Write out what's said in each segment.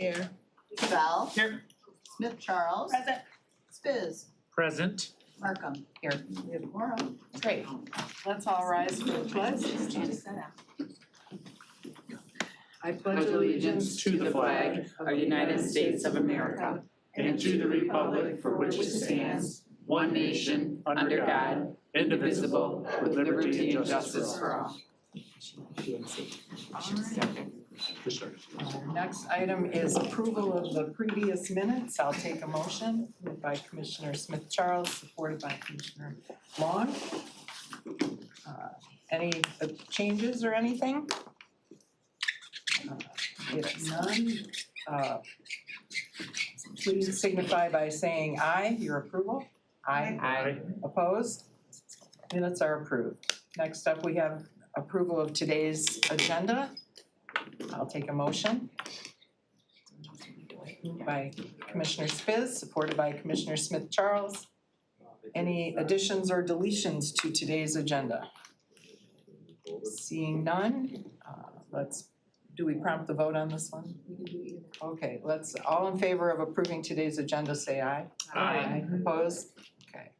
Here. Bell. Here. Smith Charles. Present. Spiz. Present. Markham. Here. We have a quorum. Great. Let's all rise for the pledge. I pledge allegiance to the flag of the United States of America and to the republic for which it stands, one nation, under God, indivisible, with liberty and justice for all. Next item is approval of the previous minutes. I'll take a motion moved by Commissioner Smith Charles, supported by Commissioner Long. Any changes or anything? If none, please signify by saying aye, your approval. Aye. Opposed? Minutes are approved. Next up, we have approval of today's agenda. I'll take a motion. Moved by Commissioner Spiz, supported by Commissioner Smith Charles. Any additions or deletions to today's agenda? Seeing none, do we prompt the vote on this one? Okay, all in favor of approving today's agenda, say aye. Aye. Opposed? Okay.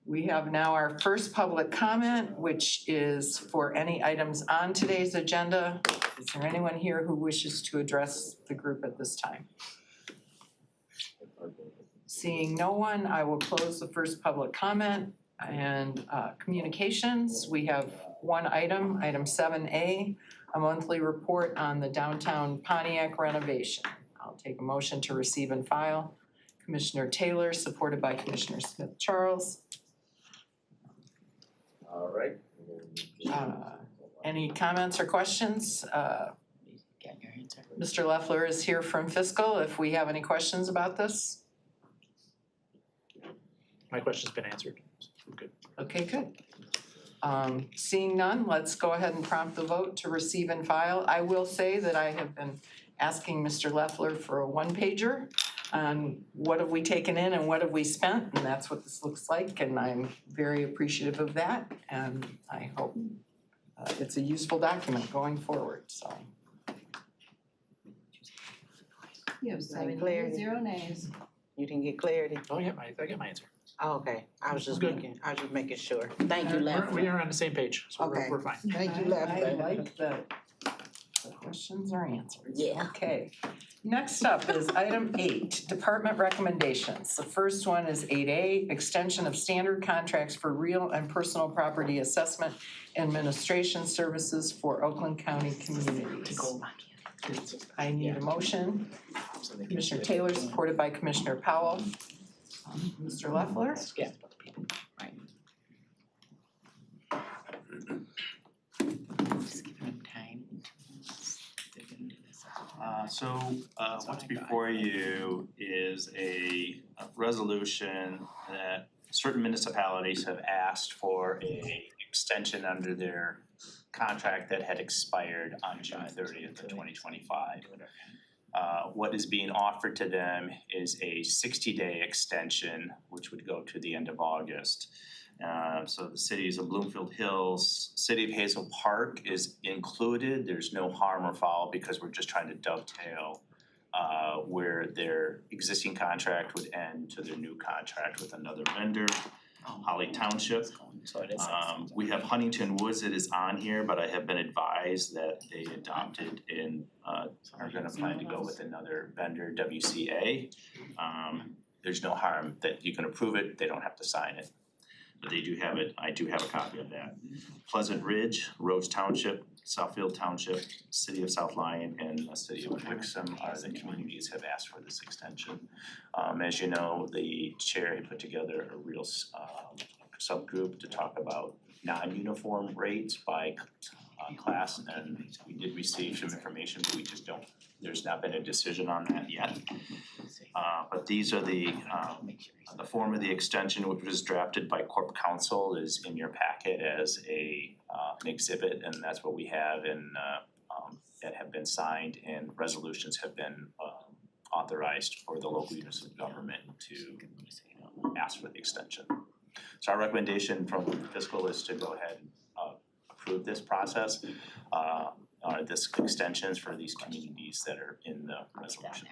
We have now our first public comment, which is for any items on today's agenda. Is there anyone here who wishes to address the group at this time? Seeing no one, I will close the first public comment and communications. We have one item, item 7A, a monthly report on the downtown Pontiac renovation. I'll take a motion to receive and file. Commissioner Taylor, supported by Commissioner Smith Charles. All right. Any comments or questions? Mr. Leffler is here from Fiscal if we have any questions about this. My question's been answered. Good. Okay, good. Seeing none, let's go ahead and prompt the vote to receive and file. I will say that I have been asking Mr. Leffler for a one-pager on what have we taken in and what have we spent, and that's what this looks like, and I'm very appreciative of that, and I hope it's a useful document going forward, so. You have 7 Clarity. yeas, 0 nays. You didn't get clarity? Oh, yeah, I got my answer. Oh, okay, I was just Good. making sure. Thank you, We Leffler. are on the same page, so Okay. we're fine. Thank you, I Leffler. like the questions are answered. Yeah. Okay, next up is item 8, department recommendations. The first one is 8A, extension of standard contracts for real and personal property assessment administration services for Oakland County communities. I need a motion. Commissioner Taylor, supported by Commissioner Powell. Mr. Leffler? Yeah. What's before you is a resolution that certain municipalities have asked for a extension under their contract that had expired on June 30th of 2025. What is being offered to them is a 60-day extension, which would go to the end of August. So the cities of Bloomfield Hills, City of Hazel Park is included. There's no harm or foul because we're just trying to dovetail where their existing contract would end to their new contract with another vendor. Holly Township. We have Huntington Woods that is on here, but I have been advised that they adopted and are gonna plan to go with another vendor, WCA. There's no harm that you can approve it, they don't have to sign it. But they do have it, I do have a copy of that. Pleasant Ridge, Rhodes Township, Southfield Township, City of South Lyon, and the City of Wixom are the communities have asked for this extension. As you know, the chair had put together a real subgroup to talk about non-uniform rates by class, and we did receive some information, but we just don't, there's not been a decision on that yet. But these are the form of the extension, which was drafted by Corp Counsel, is in your packet as an exhibit, and that's what we have in that have been signed and resolutions have been authorized for the local units of government to ask for the extension. So our recommendation from fiscal is to go ahead and approve this process. this extensions for these communities that are in the resolution.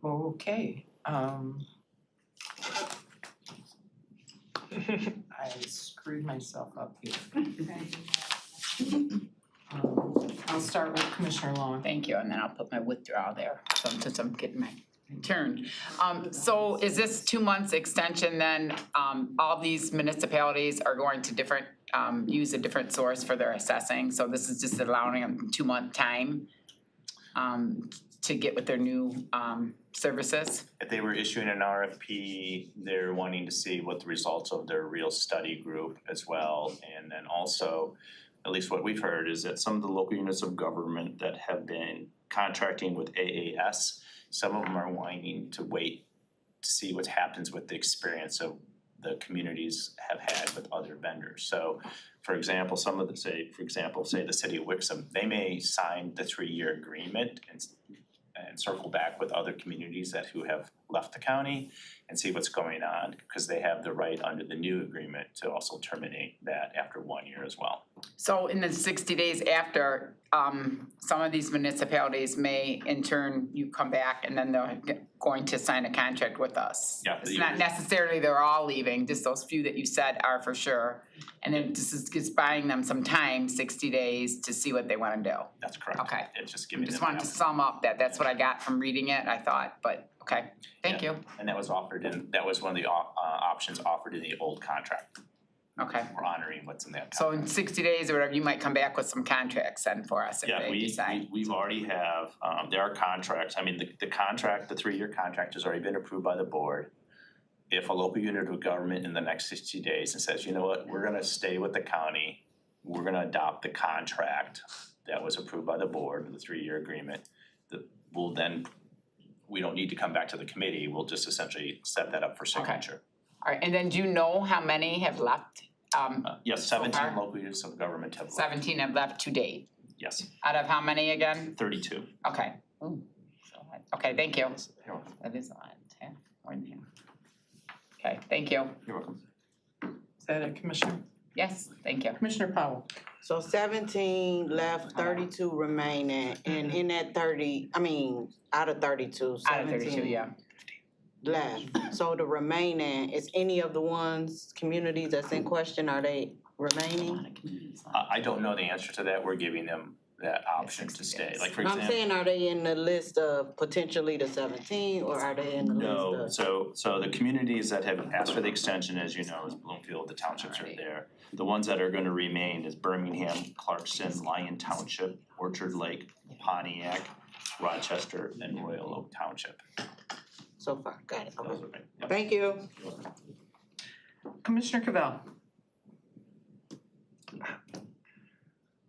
Okay, I screwed myself up here. I'll start with Commissioner Long. Thank you, and then I'll put my withdrawal there, so since I'm getting my turn. So is this 2 months extension then, all these municipalities are going to different, use a different source for their assessing, so this is just allowing them 2-month time to get with their new services? If they were issuing an RFP, they're wanting to see what the results of their real study group as well. And then also, at least what we've heard is that some of the local units of government that have been contracting with AAS, some of them are wanting to wait to see what happens with the experience of the communities have had with other vendors. So for example, some of the say the city of Wixom, they may sign the 3-year agreement and circle back with other communities who have left the county and see what's going on, because they have the right under the new agreement to also terminate that after 1 year as well. So in the 60 days after, some of these municipalities may in turn, you come back and then they're going to sign a contract with us. Yeah, It's not necessarily they're all leaving, just those few that you said are for sure. And then this is just buying them some time, 60 days, to see what they wanna do. That's correct. Okay. It's just I giving them. just wanted to sum up that's what I got from reading it, I thought, but, okay, thank you. And that was offered that was one of the options offered in the old contract. Okay, We're honoring what's in that so contract. in 60 days or whatever, you might come back with some contracts then for us if Yeah, they decide. we've already have, there are contracts, I mean, the contract, the 3-year contract has already been approved by the board. If a local unit of government in the next 60 days and says, you know what, we're gonna stay with the county, we're gonna adopt the contract that was approved by the board, the 3-year agreement, we don't need to come back to the committee, we'll just essentially set that up for signature. All right, and then do you know how many have left? Yes, So 17 far? local units of government have left. 17 have left to date, Yes, out of how many again? 32. Okay. Okay, thank you. That is a lot, yeah, more than half. Okay, thank you. You're welcome. Is that it, Commissioner? Yes, thank you. Commissioner Powell? So 17 left, 32 remaining, and in that 30, out of 32, Out of 32, 17 yeah. left. So the remaining, is any of the ones, communities that's in question, are they remaining? I don't know the answer to that, we're giving them that option to 60 stay, days. like for I'm example. saying, are they in the list of potentially the 17, or are they in the No, list of? so the communities that have asked for the extension, as you know, is Bloomfield, the townships are there. The ones that are gonna remain is Birmingham, Clarkson, Lyon Township, Orchard Lake, Pontiac, Rochester, and Royal Oak Township. So far, got it, Those okay. are right. Yep. Thank you. Commissioner Cavell?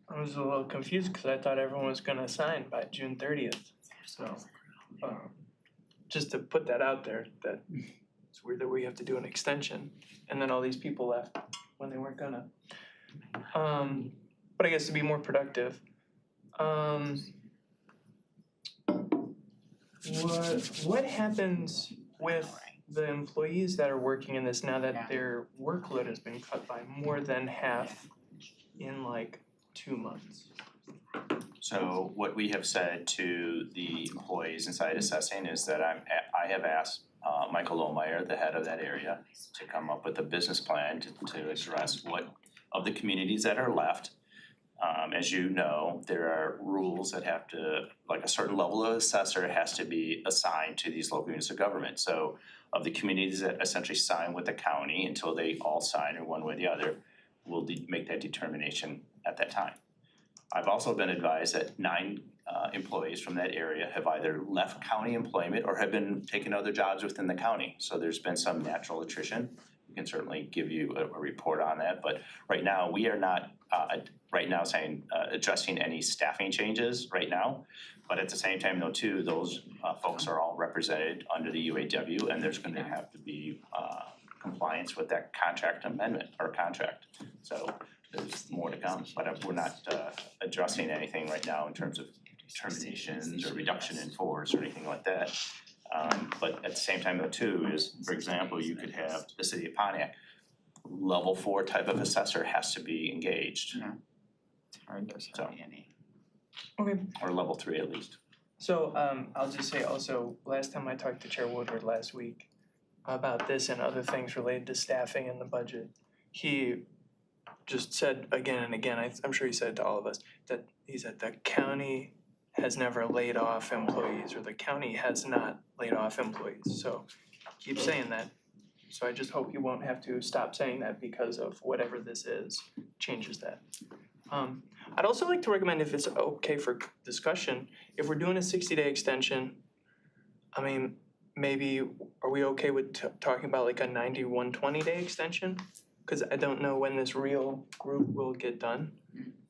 I was a little confused because I thought everyone was gonna sign by June 30th. So, just to put that out there, that it's weird that we have to do an extension and then all these people left when they weren't gonna. But I guess to be more productive, what happens with the employees that are working in this now that their workload has been cut by more than half in like 2 months? So what we have said to the employees inside assessing is that I have asked Michael Lohmeyer, the head of that area, to come up with a business plan to address what of the communities that are left. As you know, there are rules that have to, like a certain level of assessor has to be assigned to these local units of government. So of the communities that essentially sign with the county, until they all sign or one way or the other, we'll make that determination at that time. I've also been advised that 9 employees from that area have either left county employment or have been taking other jobs within the county. So there's been some natural attrition. We can certainly give you a report on that, but right now we are not addressing any staffing changes right now. But at the same time though too, those folks are all represented under the UAW, and there's gonna have to be compliance with that contract amendment or contract. So there's more to come, but we're not addressing anything right now in terms of terminations or reduction in force or anything like that. But at the same time though too is, for example, you could have the city of Pontiac, level 4 type of assessor has to be engaged. It's hard, there's hardly any. Okay. or level 3 at least. So I'll just say also, last time I talked to Chair Woodward last week about this and other things related to staffing and the budget, he just said again and again, I'm sure he said it to all of us, that he said the county has never laid off employees, or the county has not laid off employees. So keep saying that. So I just hope you won't have to stop saying that because of whatever this is, changes that. I'd also like to recommend, if it's okay for discussion, if we're doing a 60-day extension, I mean, maybe, are we okay with talking about like a 120-day extension? Because I don't know when this real group will get done.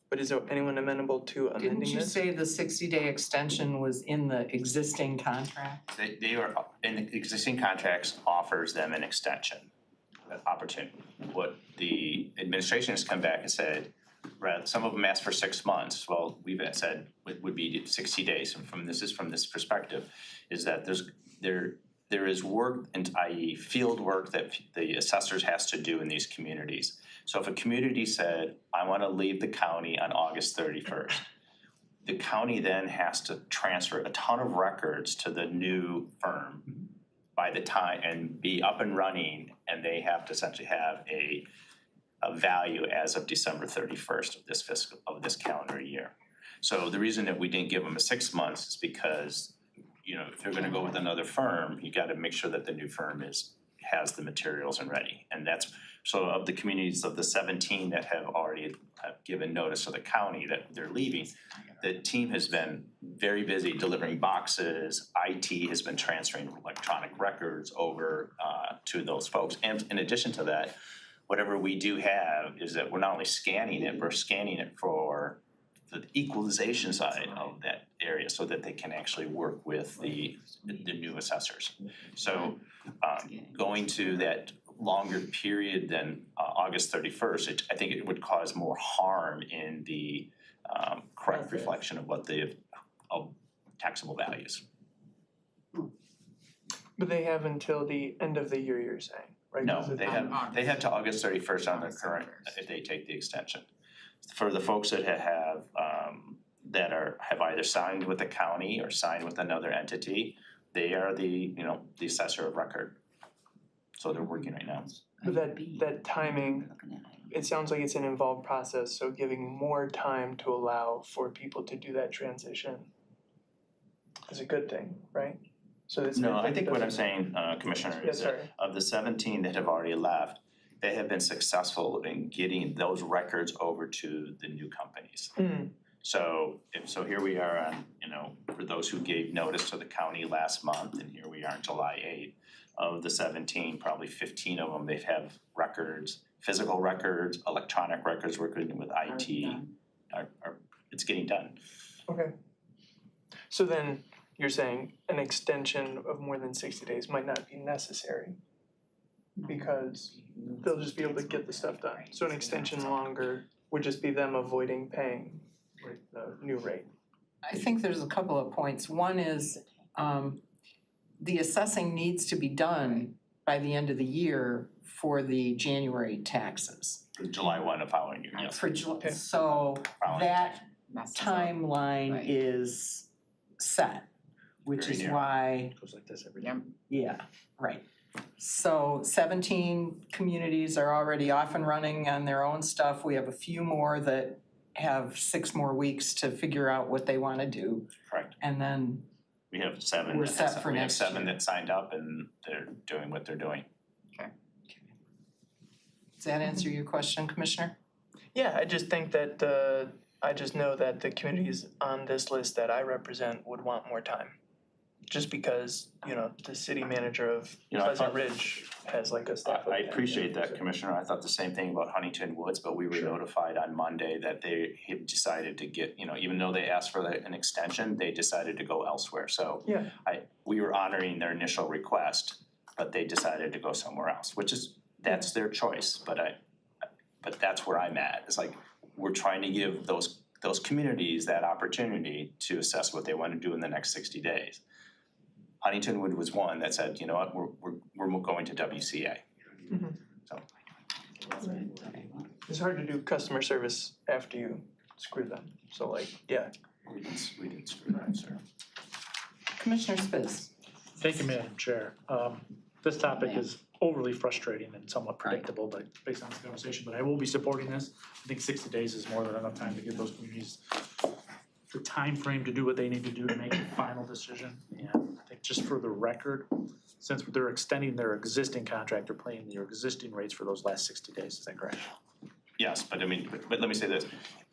But is there anyone amenable to amending this? Didn't you say the 60-day extension was in the existing contract? They are, in the existing contracts offers them an extension, an opportunity. What the administration has come back and said, some of them asked for 6 months. Well, we've said it would be 60 days. And from this perspective, is that there is work, and i.e. field work that the assessors has to do in these communities. So if a community said, I wanna leave the county on August 31st, the county then has to transfer a ton of records to the new firm by the time, and be up and running, and they have to essentially have a value as of December 31st of this calendar year. So the reason that we didn't give them a 6 months is because, if they're gonna go with another firm, you gotta make sure that the new firm has the materials and ready. And that's, so of the communities of the 17 that have already given notice to the county that they're leaving, the team has been very busy delivering boxes. IT has been transferring electronic records over to those folks. And in addition to that, whatever we do have is that we're not only scanning it, we're scanning it for the equalization side of that area so that they can actually work with the new assessors. So going to that longer period than August 31st, I think it would cause more harm in the correct reflection of what of taxable values. But they have until the end of the year, you're saying, right? No, 'Cause they have to August 31st on their current, if they take the extension. For the folks that have either signed with the county or signed with another entity, they are the assessor of record. So they're working right now. But that timing, it sounds like it's an involved process, so giving more time to allow for people to do that transition is a good thing, right? So it's. No, I think what I'm saying, Commissioner, Yeah, is that sorry. of the 17 that have already left, they have been successful in getting those records over to the new companies. So here we are on, for those who gave notice to the county last month, and here we are on July 8th. Of the 17, probably 15 of them, they have records, physical records, electronic records, working with IT. It's getting done. Okay. So then you're saying an extension of more than 60 days might not be necessary because they'll just be able to get the stuff done. So an extension longer would just be them avoiding paying the new rate. I think there's a couple of points. One is, the assessing needs to be done by the end of the year for the January taxes. July 1 of following year, yes. For July, Okay. so Following that Messes up. timeline Right. is set, which Very is near. why, Goes like this every Yep. yeah, right. So 17 communities are already off and running on their own stuff. We have a few more that have 6 more weeks to figure out what they wanna do. Correct. And then We have 7. We're set for We have next 7 year. that signed up and they're doing what they're doing. Does that answer your question, Commissioner? Yeah, I just think that I just know that the communities on this list that I represent would want more time. Just because, the city manager of I Pleasant thought- Ridge has like a staff of I 10, appreciate that, so- Commissioner. I thought the same thing about Huntington Woods, but we were Sure. notified on Monday that they had decided to get, even though they asked for an extension, they decided to go elsewhere. So Yeah. we were honoring their initial request, but they decided to go somewhere else, that's their choice. But that's where I'm at. It's like, we're trying to give those communities that opportunity to assess what they want to do in the next 60 days. Huntington Wood was one that said, you know what, we're going to WCA. Mhm. So It's hard to do customer service after you screw them. So like, yeah. We didn't screw that, sir. Commissioner Spiz. Thank you, Madam Chair. This topic is overly frustrating and somewhat predictable, but based on this conversation, but I will be supporting this. I think 60 days is more than enough time to give those communities the time frame to do what they need to do to make a final decision. And I think just for the record, since they're extending their existing contract, they're paying their existing rates for those last 60 days. Is that correct? Yes, but I mean, but let me say this,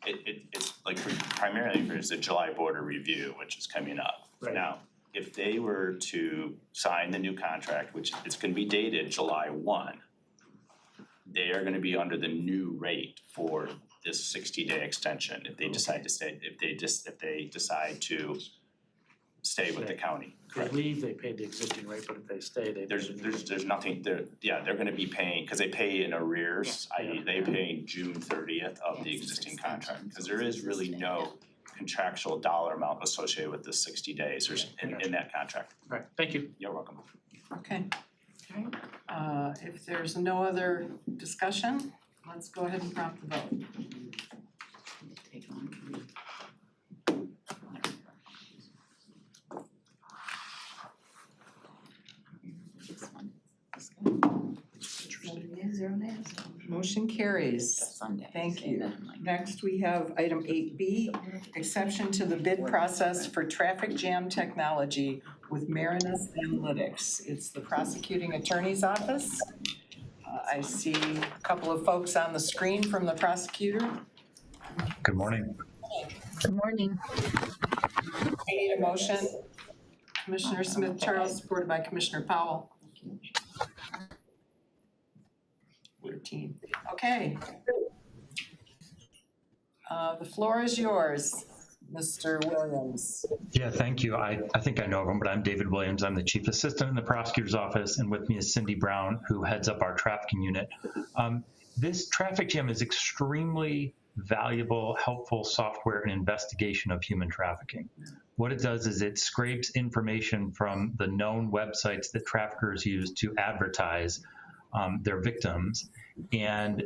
it's like primarily for the July border review, which is coming up. Right. Now, if they were to sign the new contract, which it's gonna be dated July 1, they are gonna be under the new rate for this 60-day extension if they decide to stay, if they decide to stay with the county. If they leave, they pay the existing rate, but if they stay, they. There's nothing, they're gonna be paying, cause they pay in arrears, i.e. they pay June 30th of the existing contract. Cause there is really no contractual dollar amount associated with the 60 days or in that contract. All right, thank you. You're welcome. Okay. If there's no other discussion, let's go ahead and prompt the vote. Motion carries. Sunday. Thank you. Next, we have item 8B, exception to the bid process for traffic jam technology with Marinus Analytics. It's the prosecuting attorney's office. I see a couple of folks on the screen from the prosecutor. Good morning. Good morning. We need a motion. Commissioner Smith Charles, supported by Commissioner Powell. 13. Okay. The floor is yours, Mr. Williams. Yeah, thank you. I think I know of him, but I'm David Williams. I'm the chief assistant in the prosecutor's office, and with me is Cindy Brown, who heads up our trafficking unit. This traffic jam is extremely valuable, helpful software in investigation of human trafficking. What it does is it scrapes information from the known websites that traffickers use to advertise their victims and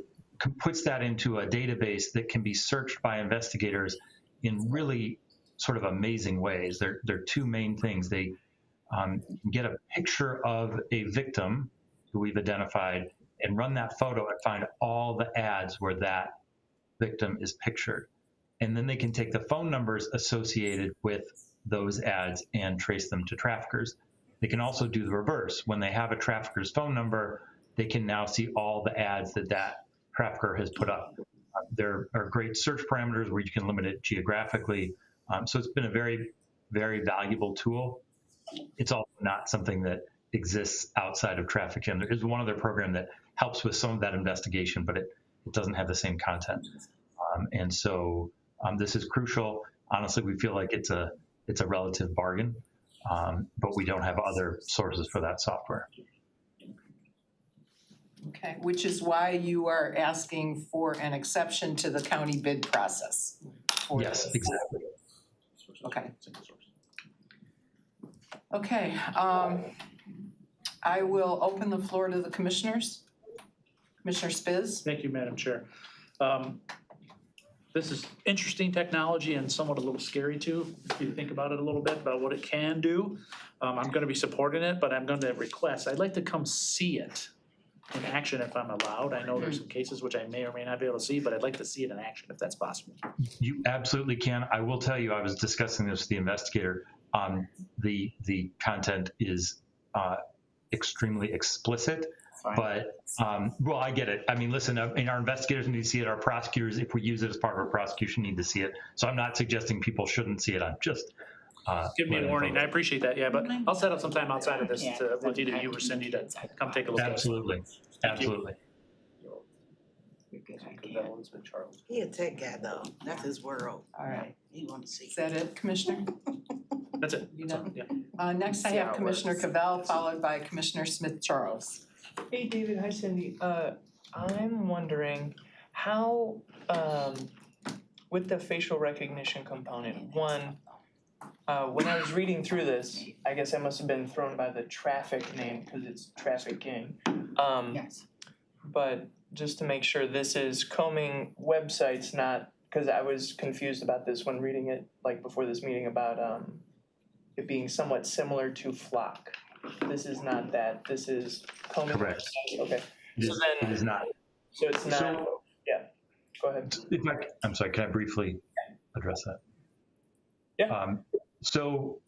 puts that into a database that can be searched by investigators in really sort of amazing ways. There are two main things. They get a picture of a victim who we've identified and run that photo and find all the ads where that victim is pictured. And then they can take the phone numbers associated with those ads and trace them to traffickers. They can also do the reverse. When they have a trafficker's phone number, they can now see all the ads that that trafficker has put up. There are great search parameters where you can limit it geographically. So it's been a very, very valuable tool. It's also not something that exists outside of trafficking. There is one other program that helps with some of that investigation, but it doesn't have the same content. And so this is crucial. Honestly, we feel like it's a relative bargain, but we don't have other sources for that software. Okay, which is why you are asking for an exception to the county bid process. Yes, exactly. Okay. Okay, I will open the floor to the commissioners. Commissioner Spiz? Thank you, Madam Chair. This is interesting technology and somewhat a little scary too, if you think about it a little bit, about what it can do. I'm gonna be supporting it, but I'm gonna request, I'd like to come see it in action if I'm allowed. I know there's some cases which I may or may not be able to see, but I'd like to see it in action if that's possible. You absolutely can. I will tell you, I was discussing this with the investigator. The content is extremely explicit, but well, I get it. I mean, listen, our investigators need to see it. Our prosecutors, if we use it as part of our prosecution, need to see it. So I'm not suggesting people shouldn't see it. I'm just give me a warning. I appreciate that. Yeah, but I'll set up some time outside of this with either you or Cindy to come take a look at it. Absolutely, absolutely. He a tech guy though, that's his world. All right, He want to see. is that it, Commissioner? That's it. You know? Yeah. Next I have Commissioner Cavell, followed by Commissioner Smith Charles. Hey, David, hi Cindy. I'm wondering how, with the facial recognition component, one, when I was reading through this, I guess I must have been thrown by the traffic name because it's trafficking. Yes. But just to make sure, this is combing websites, not cause I was confused about this when reading it, like before this meeting about, it being somewhat similar to flock. This is not that, this is combing. Correct. Okay, It so is, then, it is not. so it's not, So- yeah, go ahead. I'm sorry, can I briefly address that? Yeah. So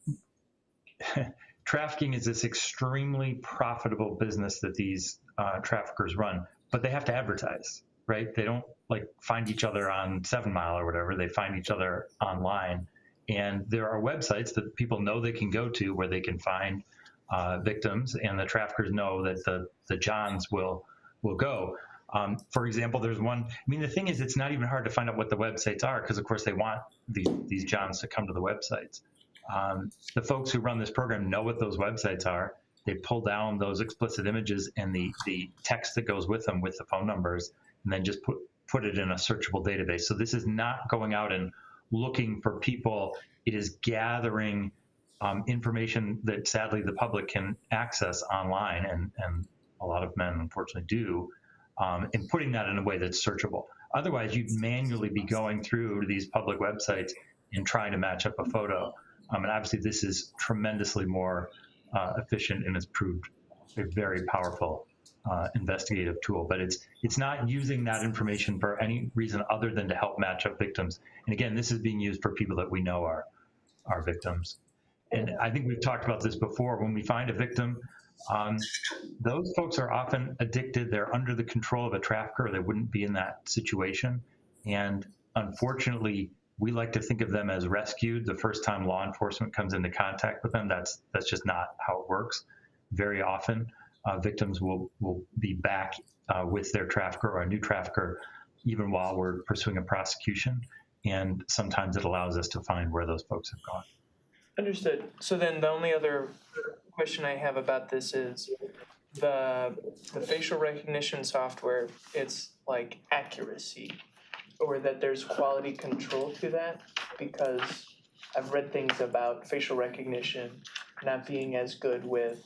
trafficking is this extremely profitable business that these traffickers run, but they have to advertise, right? They don't like find each other on 7 Mile or whatever. They find each other online. And there are websites that people know they can go to where they can find victims, and the traffickers know that the Johns will go. For example, there's one, I mean, the thing is, it's not even hard to find out what the websites are because, of course, they want these Johns to come to the websites. The folks who run this program know what those websites are. They pull down those explicit images and the text that goes with them with the phone numbers, and then just put it in a searchable database. So this is not going out and looking for people. It is gathering information that sadly the public can access online, and a lot of men unfortunately do, and putting that in a way that's searchable. Otherwise, you'd manually be going through these public websites and trying to match up a photo. And obviously this is tremendously more efficient and has proved a very powerful investigative tool, but it's not using that information for any reason other than to help match up victims. And again, this is being used for people that we know are victims. And I think we've talked about this before. When we find a victim, those folks are often addicted. They're under the control of a trafficker, or they wouldn't be in that situation. And unfortunately, we like to think of them as rescued the first time law enforcement comes into contact with them. That's just not how it works. Very often, victims will be back with their trafficker or a new trafficker even while we're pursuing a prosecution. And sometimes it allows us to find where those folks have gone. Understood. So then the only other question I have about this is the facial recognition software, it's like accuracy, or that there's quality control to that, because I've read things about facial recognition not being as good with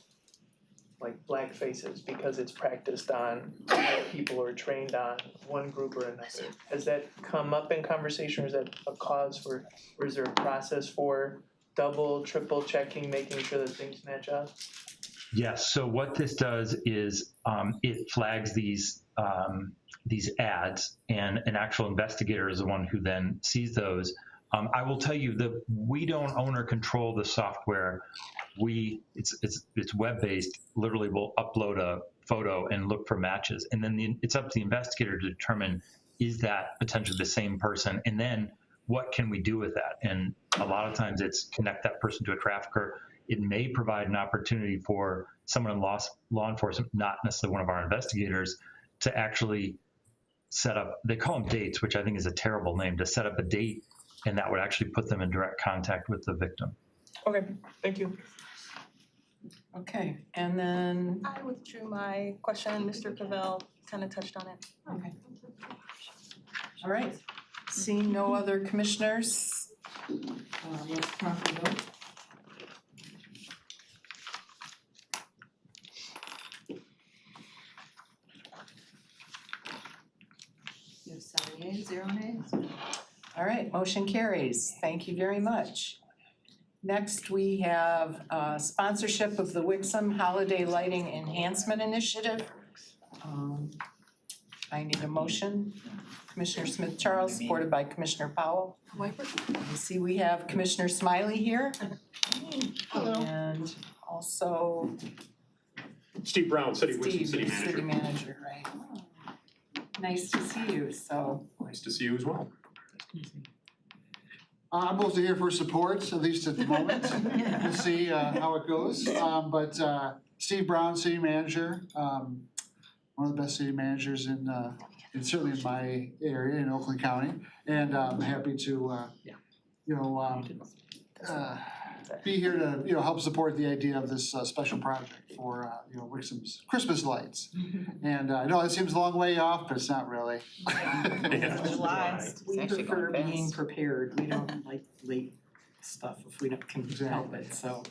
like black faces because it's practiced on what people are trained on, one group or another. Has that come up in conversation, or is that a cause for, or is there a process for double, triple checking, making sure that things match up? Yes. So what this does is it flags these ads, and an actual investigator is the one who then sees those. I will tell you that we don't own or control the software. It's web-based. Literally, we'll upload a photo and look for matches, and then it's up to the investigator to determine, is that potentially the same person, and then what can we do with that? And a lot of times it's connect that person to a trafficker. It may provide an opportunity for someone in law enforcement, not necessarily one of our investigators, to actually set up, they call them dates, which I think is a terrible name, to set up a date, and that would actually put them in direct contact with the victim. Okay, thank you. Okay, and then, I withdrew my question, Mr. Cavell kind of touched on it. okay. All right, seeing no other commissioners, let's promptly vote. You have 7 yeas, 0 nays? All right, motion carries. Thank you very much. Next, we have sponsorship of the Wixom Holiday Lighting Enhancement Initiative. I need a motion. Commissioner Smith Charles, supported by Commissioner Powell. I see we have Commissioner Smiley here. Hello. And also Steve Brown, City Steve, City your Manager. city manager, right? Nice to see you, so. Nice to see you as well. I'm mostly here for support, at least at the moment. We'll see how it goes. But Steve Brown, city manager, one of the best city managers in certainly in my area in Oakland County, and I'm happy to be here to help support the idea of this special project for Wixom's Christmas lights. And I know it seems a long way off, but it's not really. July. We actually prefer going being fast. prepared. We don't like late stuff if we don't can help it, so.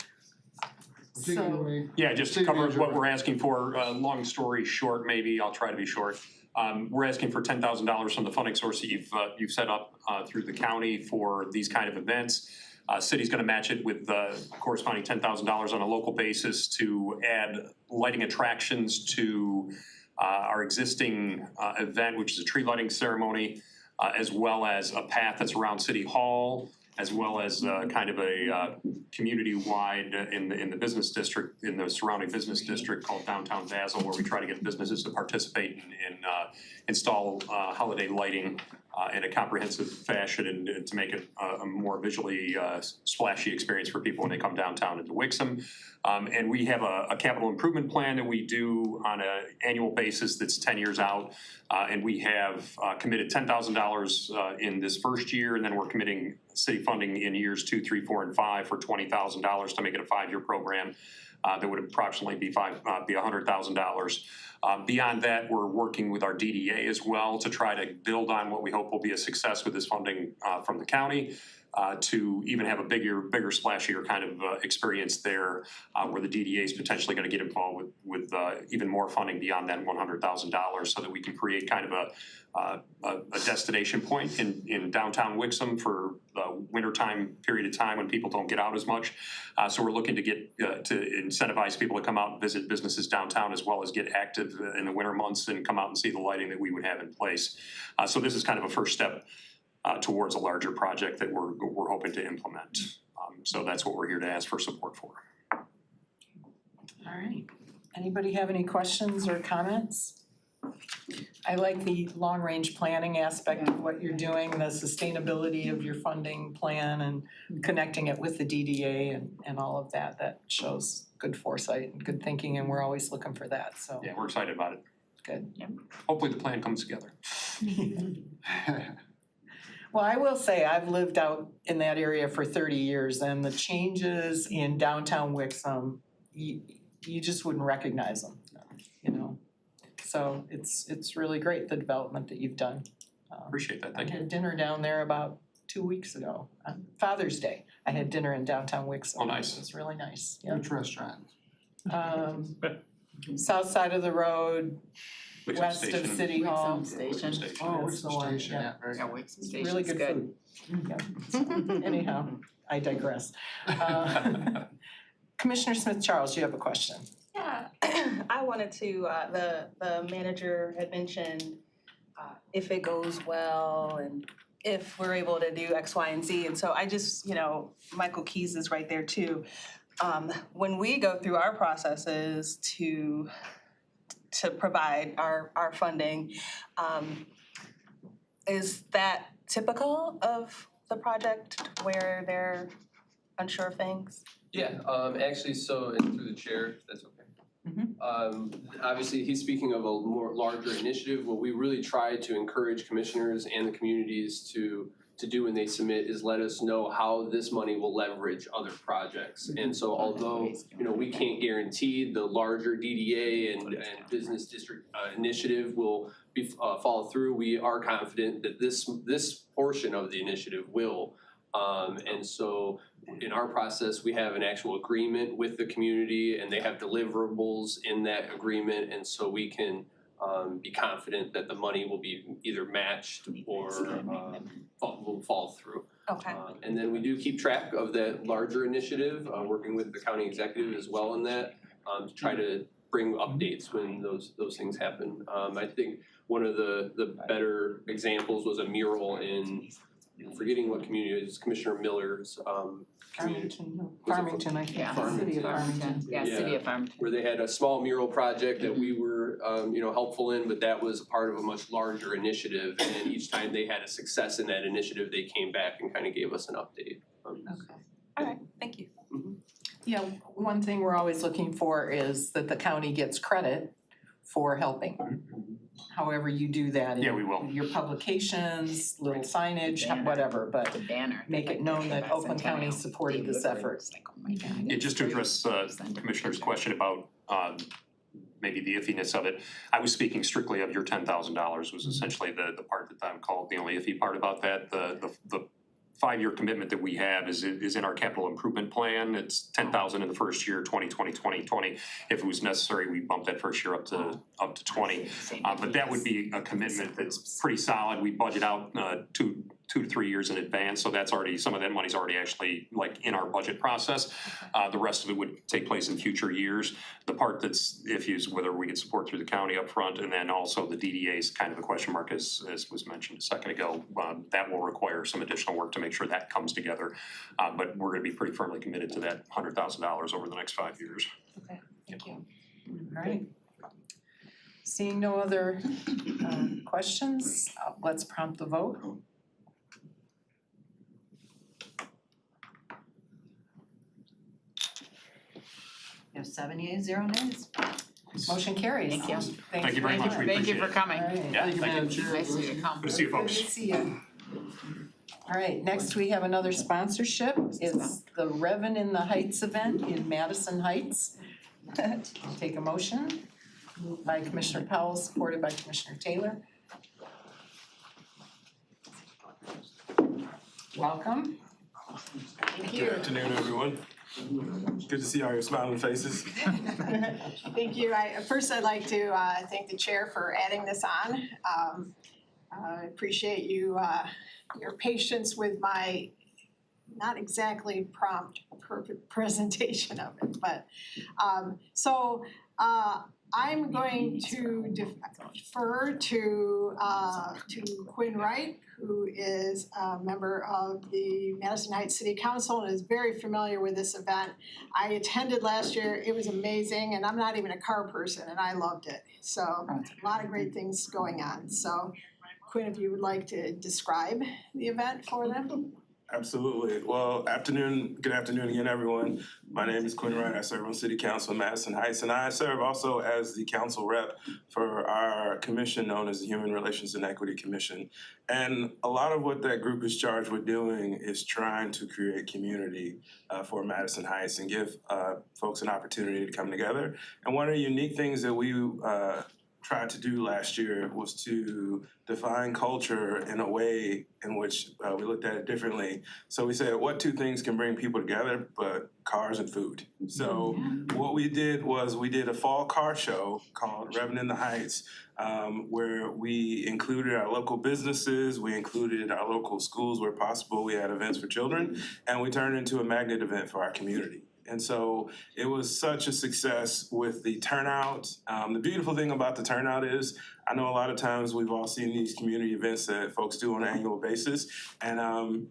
So, Yeah, just to City cover manager. what we're asking for, long story short, maybe, I'll try to be short. We're asking for $10,000 from the funding source that you've set up through the county for these kind of events. City's gonna match it with corresponding $10,000 on a local basis to add lighting attractions to our existing event, which is a tree lighting ceremony, as well as a path that's around City Hall, as well as kind of a community-wide in the business district, in the surrounding business district called Downtown Basel, where we try to get businesses to participate and install holiday lighting in a comprehensive fashion and to make it a more visually splashy experience for people when they come downtown into Wixom. And we have a capital improvement plan that we do on an annual basis that's 10 years out. And we have committed $10,000 in this first year, and then we're committing city funding in years 2, 3, 4, and 5 for $20,000 to make it a 5-year program. That would approximately be $100,000. Beyond that, we're working with our DDA as well to try to build on what we hope will be a success with this funding from the county. To even have a bigger, splashier kind of experience there, where the DDA is potentially going to get involved with even more funding beyond that $100,000, so that we can create kind of a destination point in downtown Wixom for the wintertime period of time when people don't get out as much. So we're looking to get to incentivize people to come out and visit businesses downtown, as well as get active in the winter months and come out and see the lighting that we would have in place. So this is kind of a first step towards a larger project that we're hoping to implement. So that's what we're here to ask for support for. All right. Anybody have any questions or comments? I like the long-range planning aspect of what you're doing, the sustainability of your funding plan and connecting it with the DDA and all of that. That shows good foresight and good thinking, and we're always looking for that, so. Yeah, we're excited about it. Good. Yeah. Hopefully the plan comes together. Well, I will say, I've lived out in that area for 30 years, and the changes in downtown Wixom, you just wouldn't recognize them, you know? So it's really great, the development that you've done. Appreciate that, I thank you. had dinner down there about 2 weeks ago, on Father's Day. I had dinner in downtown Wixom. Oh, nice. It was really nice, yeah. Which restaurant? South side of the road, Wixom west of Station. City Hall. Wixom Station. Wixom Station. Oh, That's which the one, station, yeah. yeah, very Yeah, good. Wixom It's Station's really good food. Yeah. So, anyhow, I digress. Commissioner Smith-Charles, you have a question? Yeah, I wanted to, the manager had mentioned if it goes well and if we're able to do X, Y, and Z. And so I just, Michael Keys is right there too. When we go through our processes to provide our funding, is that typical of the project where they're unsure of things? Yeah, actually, so, and through the chair, if that's okay. Obviously, he's speaking of a more larger initiative. What we really try to encourage commissioners and the communities to do when they submit is let us know how this money will leverage other projects. And so although, we can't guarantee the larger DDA and business district initiative will be follow through, we are confident that this portion of the initiative will. And so in our process, we have an actual agreement with the community and they have deliverables in that agreement. And so we can be confident that the money will be either matched or will fall through. Okay. And then we do keep track of that larger initiative, working with the county executive as well in that, to try to bring updates when those things happen. I think one of the better examples was a mural in, forgetting what community it is, Commissioner Miller's community. Farmington, I think, Yeah. City of Farmington. Yeah, City of Farmington. Where they had a small mural project that we were, helpful in, but that was part of a much larger initiative. And each time they had a success in that initiative, they came back and kind of gave us an update. Okay. All right, thank you. Yeah, one thing we're always looking for is that the county gets credit for helping. However you do that. Yeah, we will. Your publications, little signage, Banner. whatever, but The banner. make it known that Oakland County Bicentennial. supported this effort. It's like, oh my God. Yeah, just to address Commissioner's question about maybe the iffiness of it, I was speaking strictly of your $10,000 was essentially the part that I'm called the only iffy part about that. The 5-year commitment that we have is in our capital improvement plan. It's 10,000 in the first year, 2020. If it was necessary, we bump that first year up to 20. But that would be a commitment that's pretty solid. We budget out 2 to 3 years in advance, so that's already, some of that money's already actually like in our budget process. The rest of it would take place in future years. The part that's iffy is whether we get support through the county up front, and then also the DDA is kind of a question mark, as was mentioned a second ago. That will require some additional work to make sure that comes together. But we're gonna be pretty firmly committed to that $100,000 over the next 5 years. Okay, thank you. All right. Seeing no other questions, let's prompt the vote. You have 7 yeas, 0 nays. Motion carries. Thank you. Thank you very much. We Thank you for appreciate it. coming. All right. Yeah, Thank you, thank Madam you. Chair. Nice of you to come. Good to see you Good folks. to see you. All right, next we have another sponsorship. It's the Revan in the Heights event in Madison Heights. I'll take a motion. Moved by Commissioner Powell, supported by Commissioner Taylor. Welcome. Good afternoon, everyone. Good to see all your smiling faces. Thank you. First I'd like to thank the chair for adding this on. I appreciate you, your patience with my not exactly prompt, perfect presentation of it, but I'm going to defer to Quinn Wright, who is a member of the Madison Heights City Council and is very familiar with this event. I attended last year, it was amazing, and I'm not even a car person, and I loved it. So a lot of great things going on. So Quinn, if you would like to describe the event for them. Absolutely. Well, good afternoon again, everyone. My name is Quinn Wright. I serve on City Council in Madison Heights, and I serve also as the council rep for our commission known as the Human Relations and Equity Commission. And a lot of what that group is charged with doing is trying to create community for Madison Heights and give folks an opportunity to come together. And one of the unique things that we tried to do last year was to define culture in a way in which we looked at it differently. So we said, what 2 things can bring people together but cars and food? So what we did was we did a fall car show called Revan in the Heights, where we included our local businesses, we included our local schools where possible, we had events for children, and we turned it into a magnet event for our community. And so it was such a success with the turnout. The beautiful thing about the turnout is I know a lot of times we've all seen these community events that folks do on an annual basis. And,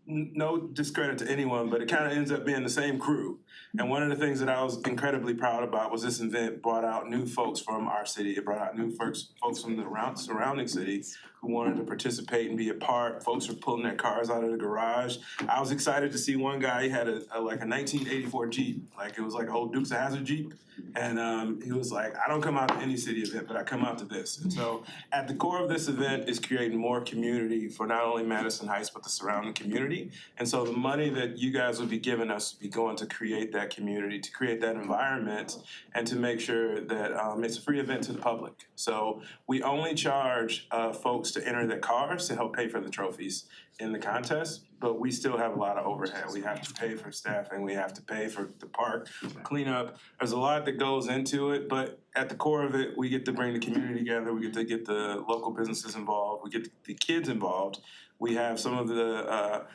no discredit to anyone, but it kind of ends up being the same crew. And one of the things that I was incredibly proud about was this event brought out new folks from our city. It brought out new folks from the surrounding city who wanted to participate and be a part. Folks were pulling their cars out of the garage. I was excited to see one guy, he had a 1984 Jeep. Like it was like an old Dukes of Hazzard Jeep. And he was like, I don't come out to any city event, but I come out to this. And so at the core of this event is creating more community for not only Madison Heights, but the surrounding community. And so the money that you guys would be giving us would be going to create that community, to create that environment, and to make sure that it's a free event to the public. So we only charge folks to enter their cars to help pay for the trophies in the contest, but we still have a lot of overhead. We have to pay for staffing, we have to pay for the park, cleanup. There's a lot that goes into it, but at the core of it, we get to bring the community together, we get to get the local businesses involved, we get the kids involved. We have some of the,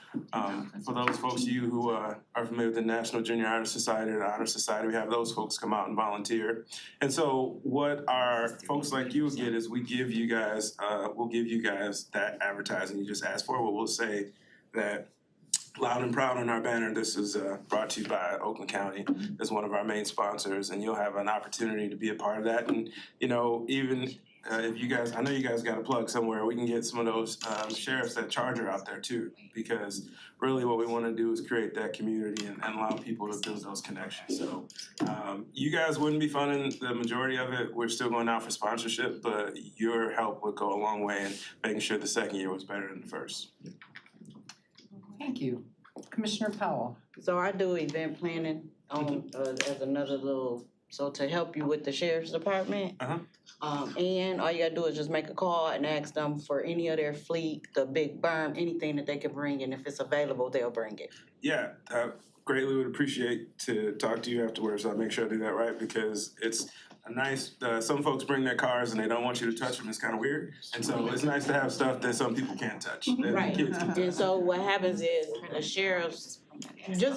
for those folks of you who are familiar with the National Junior Honor Society or the Honor Society, we have those folks come out and volunteer. And so what our folks like you get is we give you guys, we'll give you guys that advertising you just asked for. We'll say that loud and proud on our banner, this is brought to you by Oakland County as one of our main sponsors, and you'll have an opportunity to be a part of that. And, even if you guys, I know you guys got a plug somewhere, we can get some of those sheriffs that charger out there too, because really what we want to do is create that community and allow people to build those connections. So you guys wouldn't be funding the majority of it. We're still going out for sponsorship, but your help would go a long way in making sure the second year was better than the first. Thank you. Commissioner Powell. So I do event planning as another little so to help you with the sheriff's department. And all you gotta do is just make a call and ask them for any of their fleet, the big berm, anything that they can bring, and if it's available, they'll bring it. Yeah, I greatly would appreciate to talk to you afterwards. I'll make sure I do that right because it's a nice, some folks bring their cars and they don't want you to touch them. It's kind of weird. And so it's nice to have stuff that some people can't touch. That Right, kids can touch. and so what happens is the sheriffs,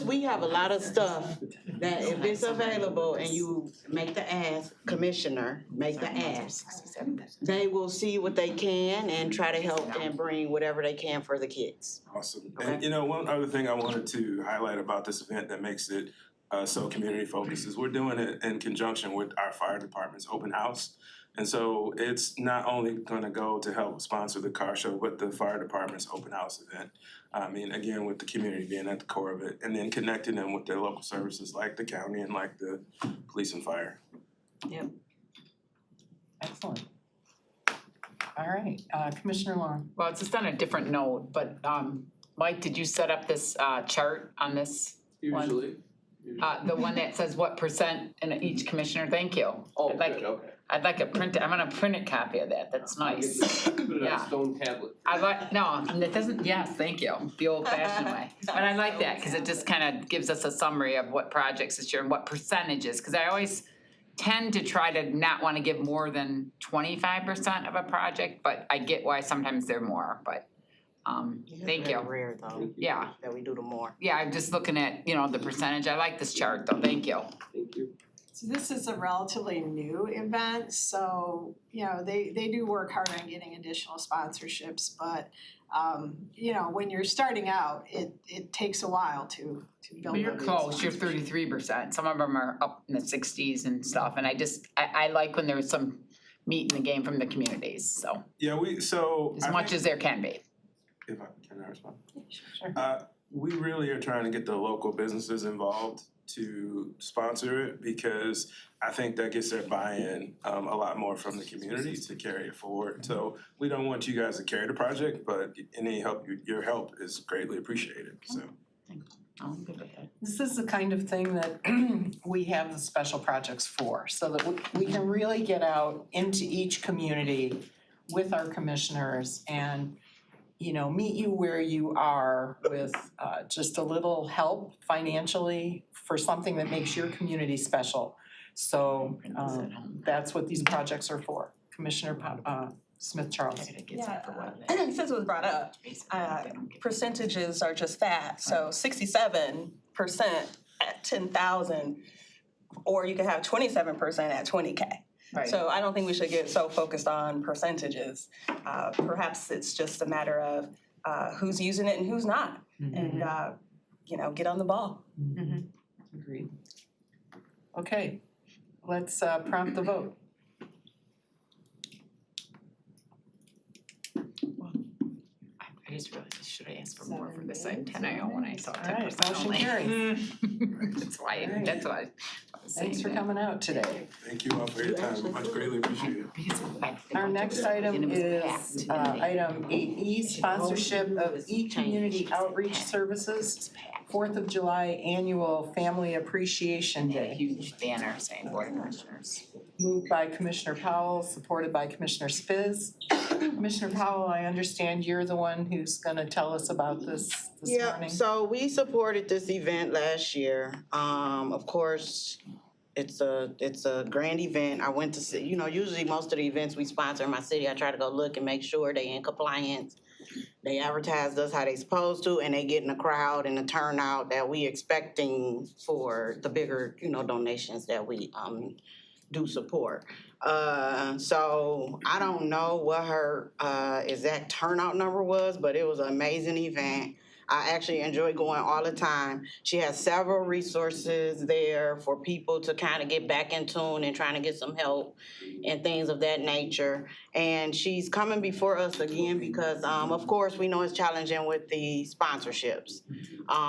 we have a lot of stuff that if it's available and you make the ask, commissioner, make the ask, they will see what they can and try to help and bring whatever they can for the kids. Awesome. And you know, one other thing I wanted to highlight about this event that makes it so community focused is we're doing it in conjunction with our fire department's open house. And so it's not only gonna go to help sponsor the car show, but the fire department's open house event. I mean, again, with the community being at the core of it, and then connecting them with their local services like the county and like the police and fire. Yep. Excellent. All right, Commissioner Long. Well, it's just on a different note, but Mike, did you set up this chart on this one? Usually. The one that says what percent in each commissioner, thank you. Oh, I'd like- good, okay. I'd like a print, I'm gonna print a copy of that, that's nice. Put it on Yeah. a stone tablet. I like, no, it doesn't, yes, thank you, the old fashioned way. But I like that, cause it just kinda gives us a summary of what projects this year and what percentages, cause I always tend to try to not wanna give more than 25% of a project, but I get why sometimes they're more, but, thank you. Very rare though. Yeah. That we do the more. Yeah, I'm just looking at, the percentage, I like this chart though, thank you. Thank you. So this is a relatively new event, so, they do work hard on getting additional sponsorships, but, when you're starting out, it takes a while to build But you're up these close, you're sponsorships. 33%, some of them are up in the 60s and stuff, and I like when there's some meat in the game from the communities, so, Yeah, as much as there can be. If can I respond? Sure. We really are trying to get the local businesses involved to sponsor it because I think that gets their buy-in a lot more from the community to carry it forward. So we don't want you guys to carry the project, but any help, your help is greatly appreciated, so. I'm good with that. This is the kind of thing that we have the special projects for, so that we can really get out into each community with our commissioners and meet you where you are with just a little help financially for something that makes your community special. So that's what these projects are for. Commissioner Smith Charles. Yeah, since it was brought up, percentages are just that, so 67% at 10,000, or you could have 27% at 20K. Right. So I don't think we should get so focused on percentages. Perhaps it's just a matter of who's using it and who's not, and get on the ball. Agreed. Okay, let's prompt the vote. I just realized, should I ask for more for this? I have 10 when I saw All right, 10% motion only. carries. That's why, All right. that's why I was saying Thanks for that. coming out today. Thank you all for your time, much greatly appreciated. Our next item is item 8E, sponsorship of e-community outreach services, 4th of July Annual Family Appreciation Day. Huge banner saying Board of Commissioners. Moved by Commissioner Powell, supported by Commissioner Spiz. Commissioner Powell, I understand you're the one who's gonna tell us about this morning. Yeah, so we supported this event last year. Of course, it's a grand event. I went to see, usually most of the events we sponsor in my city, I try to go look and make sure they in compliance. They advertised us how they supposed to, and they getting the crowd and the turnout that we expecting for the bigger, donations that we do support. So I don't know what her exact turnout number was, but it was an amazing event. I actually enjoy going all the time. She has several resources there for people to kind of get back in tune and trying to get some help and things of that nature. And she's coming before us again because, of course, we know it's challenging with the sponsorships.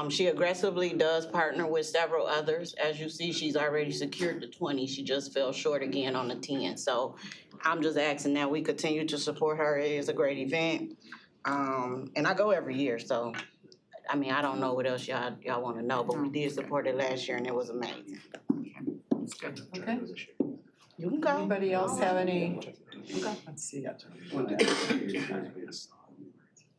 She aggressively does partner with several others. As you see, she's already secured the 20. She just fell short again on the 10. So I'm just asking that we continue to support her. It is a great event. And I go every year, so I don't know what else y'all want to know, but we did support it last year and it was amazing. Okay. You can go. Anybody else have any? Let's see.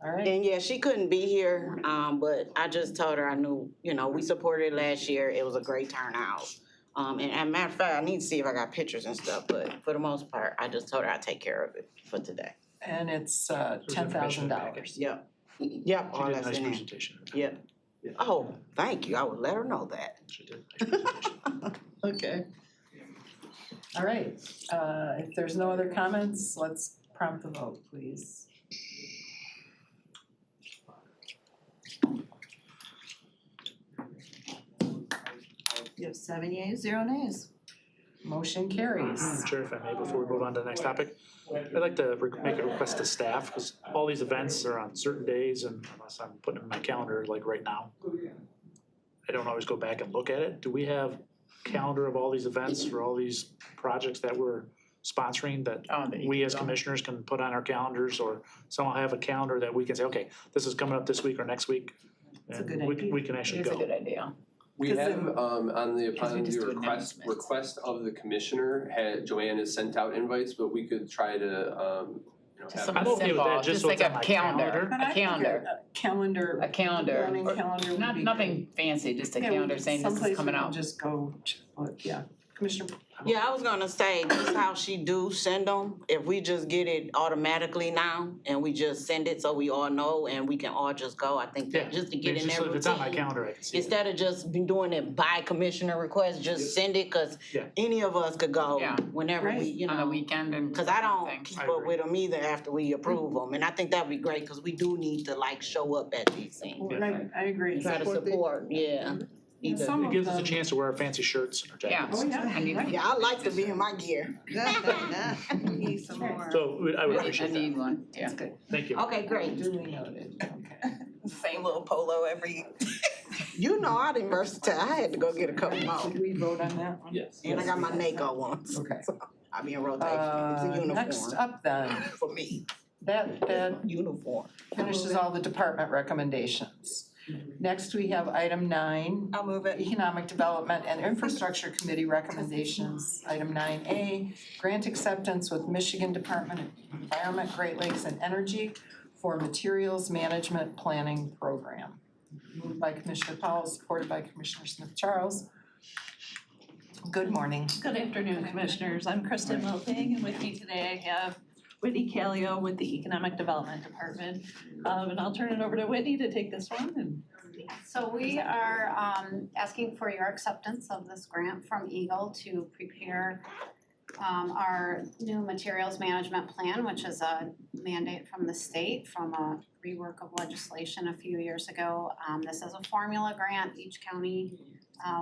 All right. And yeah, she couldn't be here, but I just told her I knew, we supported it last year. It was a great turnout. And as a matter of fact, I need to see if I got pictures and stuff, but for the most part, I just told her I'd take care of it for today. And it's $10,000. Yep. Yep, She all did a that's nice in there. presentation. Yep. Oh, thank you. I would let her know that. She did a nice presentation. Okay. All right, if there's no other comments, let's prompt the vote, please. You have 7 yeas, 0 nays. Motion carries. Madam Chair, if I may, before we move on to the next topic, I'd like to make a request to staff, because all these events are on certain days, and unless I'm putting them in my calendar like right now, I don't always go back and look at it. Do we have a calendar of all these events for all these projects that we're sponsoring that we as commissioners can put on our calendars, or someone have a calendar that we can say, okay, this is coming up this week or next week? It's a And good we idea. can actually It's a go. good idea. We 'Cause have, then- on the, Because we upon just the do request announcements. of the commissioner, Joanne has sent out invites, but we could try to, Just have. something I'm okay with that, simple, just just so like it's a on my calendar, But a I think calendar, a calendar. Running or calendar would not, be nothing fancy, just a great. calendar saying this is coming Someplace we out. can just go, look, yeah. Commissioner, Yeah, I was gonna say, this is how she do send them. If we just get it automatically now and we just send it so we all know and we can all just go, I think Yeah, that just to I mean, get it's in just their so if it's on my routine. calendar, I can see it. Instead of just been doing it by commissioner request, just send it, cause Yeah. any of us could go Yeah. whenever we, Right. On the weekend and. Cause I don't things. keep I up agree. with them either after we approve them, and I think that'd be great, cause we do need to like show up at these things. I agree. Try to support, yeah. And Either. some It of gives us a them- chance to wear our fancy shirts and our Yeah. jackets. I need, Yeah, I like to be in my gear. Need some more. So I would I appreciate that. need one, yeah. Thank you. Okay, great. Duly noted, okay. Same little polo every. You know I didn't versatile, I had to go get a couple more. Did we vote on that one? Yes. And I got my NACO ones. Okay. So I be in rotation, it's a Next uniform up then, for me, that uniform. finishes all the department recommendations. Next, we have item 9, I'll move it. Economic Development and Infrastructure Committee recommendations. Item 9A, grant acceptance with Michigan Department of Environment, Great Lakes and Energy for Materials Management Planning Program. Moved by Commissioner Powell, supported by Commissioner Smith-Charles. Good morning. Good afternoon, Commissioners. I'm Kristen Wilting, and with me today I have Whitney Callio with the Economic Development Department. And I'll turn it over to Whitney to take this one and. So we are asking for your acceptance of this grant from Eagle to prepare our new materials management plan, which is a mandate from the state from a rework of legislation a few years ago. This is a formula grant. Each county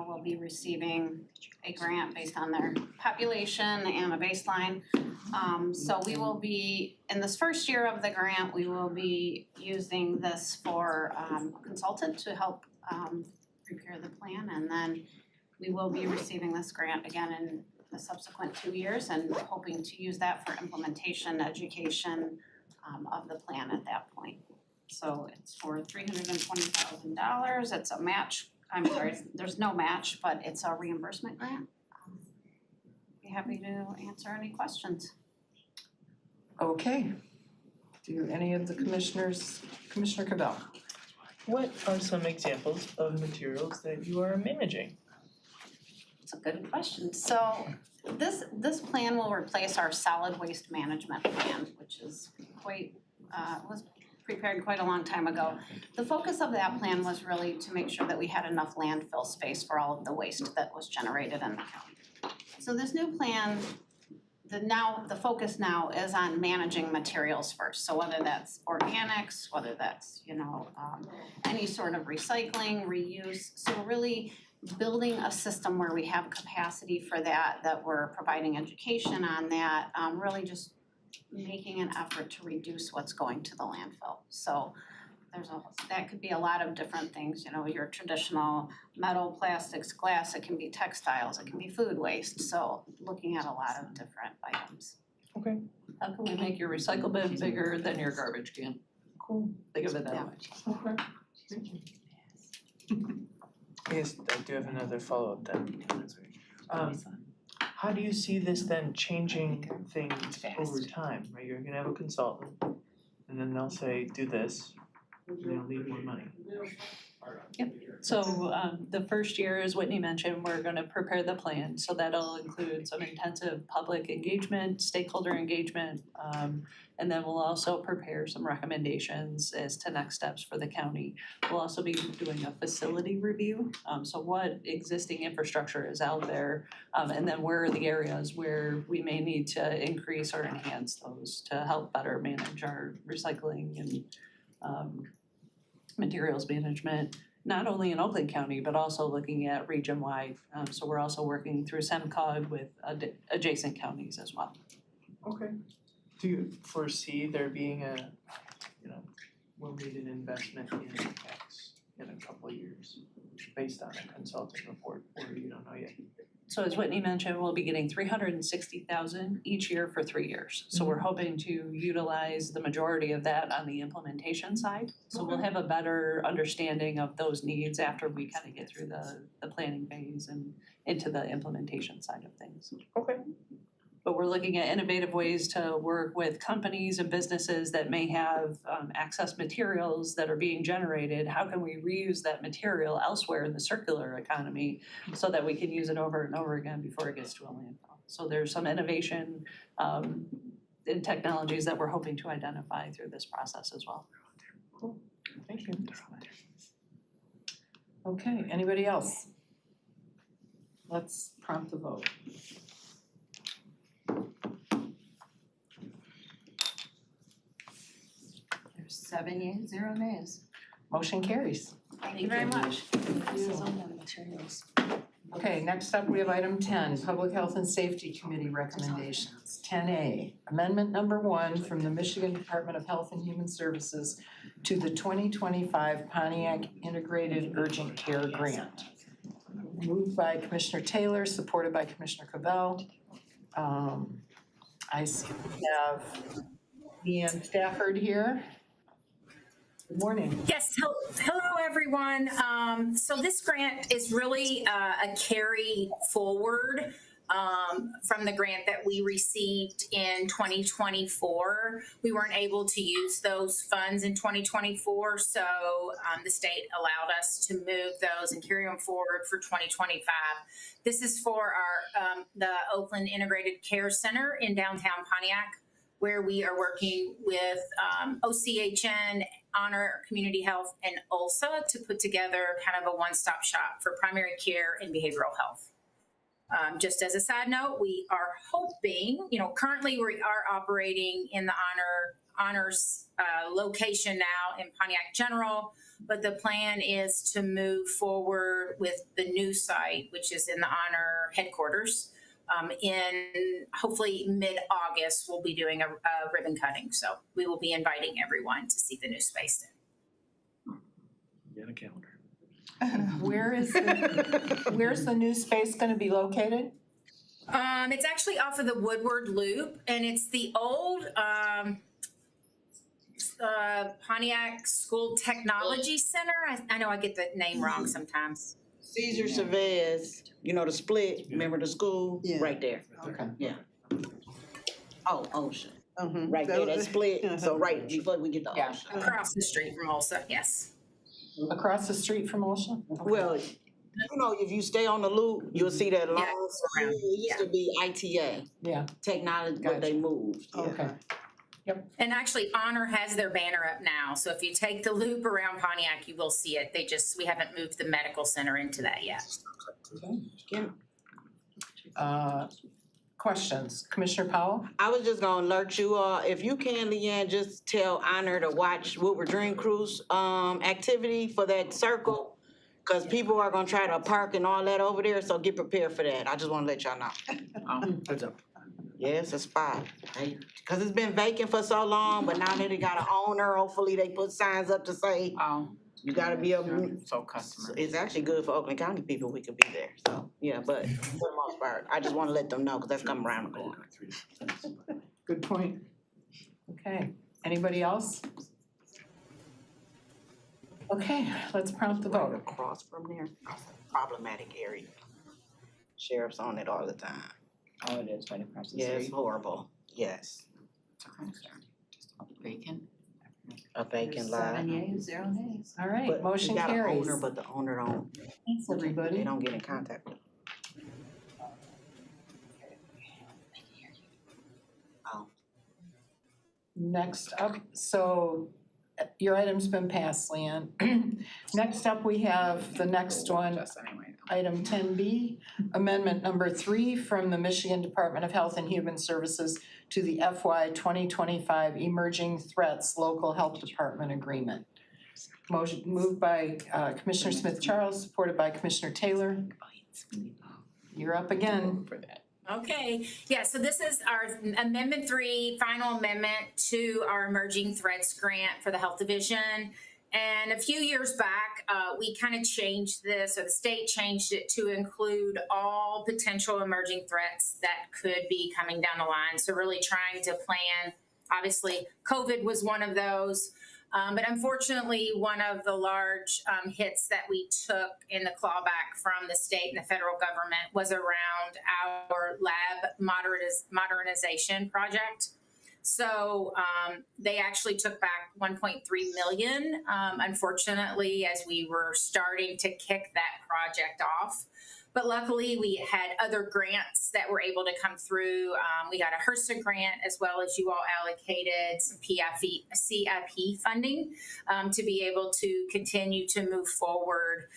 will be receiving a grant based on their population and a baseline. So we will be, in this first year of the grant, we will be using this for a consultant to help prepare the plan. And then we will be receiving this grant again in the subsequent 2 years and hoping to use that for implementation, education of the plan at that point. So it's for $320,000. It's a match. I'm sorry, there's no match, but it's a reimbursement grant. Be happy to answer any questions. Okay. Do any of the commissioners, Commissioner Cabell? What are some examples of materials that you are managing? It's a good question. So this plan will replace our solid waste management plan, which is quite, was prepared quite a long time ago. The focus of that plan was really to make sure that we had enough landfill space for all of the waste that was generated in the county. So this new plan, the focus now is on managing materials first. So whether that's organics, whether that's, any sort of recycling, reuse. So really building a system where we have capacity for that we're providing education on that, really just making an effort to reduce what's going to the landfill. So that could be a lot of different things, your traditional metal, plastics, glass, it can be textiles, it can be food waste. So looking at a lot of different items. Okay, How can we make your recycle bin bigger than your garbage can? cool. Think of it that way. Okay. I guess I do have another follow-up then. How do you see this then changing things over time, right? You're gonna have a consultant, and then they'll say, do this, and they'll leave more money. So the first year, as Whitney mentioned, we're gonna prepare the plan, so that'll include some intensive public engagement, stakeholder engagement. And then we'll also prepare some recommendations as to next steps for the county. We'll also be doing a facility review, so what existing infrastructure is out there, and then where are the areas where we may need to increase or enhance those to help better manage our recycling and materials management, not only in Oakland County, but also looking at region-wide. So we're also working through SEMCOG with adjacent counties as well. Okay. Do you foresee there being a, we'll need an investment in X in a couple of years based on a consulting report, or you don't know yet? So as Whitney mentioned, we'll be getting $360,000 each year for 3 years. So we're hoping to utilize the majority of that on the implementation side. So we'll have a better understanding of those needs after we kind of get through the planning phase and into the implementation side of things. Okay. But we're looking at innovative ways to work with companies and businesses that may have excess materials that are being generated. How can we reuse that material elsewhere in the circular economy so that we can use it over and over again before it gets to a landfill? So there's some innovation in technologies that we're hoping to identify through this process as well. Cool. Thank you. Okay, anybody else? Let's prompt the vote. There's 7 yeas, 0 nays. Motion carries. Thank you very much. Okay, next up, we have item 10, Public Health and Safety Committee recommendations. 10A, amendment number 1 from the Michigan Department of Health and Human Services to the 2025 Pontiac Integrated Urgent Care Grant. Moved by Commissioner Taylor, supported by Commissioner Cavell. I see we have Leanne Stafford here. Good morning. Yes, hello everyone. So this grant is really a carry forward from the grant that we received in 2024. We weren't able to use those funds in 2024, so the state allowed us to move those and carry them forward for 2025. This is for our the Oakland Integrated Care Center in downtown Pontiac, where we are working with OCHN, Honor Community Health, and OLSA to put together kind of a one-stop shop for primary care and behavioral health. Just as a side note, we are hoping, currently we are operating in the Honors location now in Pontiac General, but the plan is to move forward with the new site, which is in the Honor headquarters. In hopefully mid-August, we'll be doing a ribbon cutting. So we will be inviting everyone to see the new space then. Get a calendar. Where's the new space going to be located? It's actually off of the Woodward Loop, and it's the old Pontiac School Technology Center. I know I get the name wrong sometimes. Caesar Chavez, the split, remember the school? Yeah. Right there. Okay. Yeah. Oh, Ocean. Right there, that split, so right before we get to Yeah, Ocean. across the street from Olsa, yes. Across the street from Ocean? Okay. Well, if you stay on the loop, you'll see that long, it used to be ITA. Yeah. Technology, but they moved. Yeah. Okay. And actually, Honor has their banner up now. So if you take the loop around Pontiac, you will see it. We haven't moved the medical center into that yet. Questions? Commissioner Powell? I was just gonna alert you all, if you can, Leanne, just tell Honor to watch Woodward Dream Cruise activity for that circle. Cause people are gonna try to park and all that over there, so get prepared for that. I just wanna let y'all know. Heads up. Yeah, it's a spot. Cause it's been vacant for so long, but now that they got an owner, hopefully they put signs up to say, you gotta be So customers. it's actually good for Oakland County people, we could be there, so, yeah, but for the most part, I just wanna let them know, cause that's coming around the corner. Good point. Okay, anybody else? Okay, let's prompt the vote. Across from there, problematic area. Sheriff's on it all the time. Oh, it is right across the Yeah, street. it's horrible. Yes. Vacant. A vacant lot. 7 yeas, 0 nays. All right, But motion we got an carries. owner, but the owner don't, Thanks, everybody. they don't get in contact with. Next up, so your item's been passed, Leanne. Next up, we have the next one, Just anyway. item 10B, amendment number 3 from the Michigan Department of Health and Human Services to the FY 2025 Emerging Threats Local Health Department Agreement. Motion moved by Commissioner Smith Charles, supported by Commissioner Taylor. You're up again. For that. Okay, yeah, so this is our Amendment 3, final amendment to our Emerging Threats Grant for the Health Division. And a few years back, we kind of changed this, or the state changed it to include all potential emerging threats that could be coming down the line. So really trying to plan, obviously, COVID was one of those. But unfortunately, one of the large hits that we took in the clawback from the state and the federal government was around our lab modernization project. So they actually took back 1.3 million, unfortunately, as we were starting to kick that project off. But luckily, we had other grants that were able to come through. We got a HRSA grant, as well as you all allocated some CIP funding to be able to continue to move forward.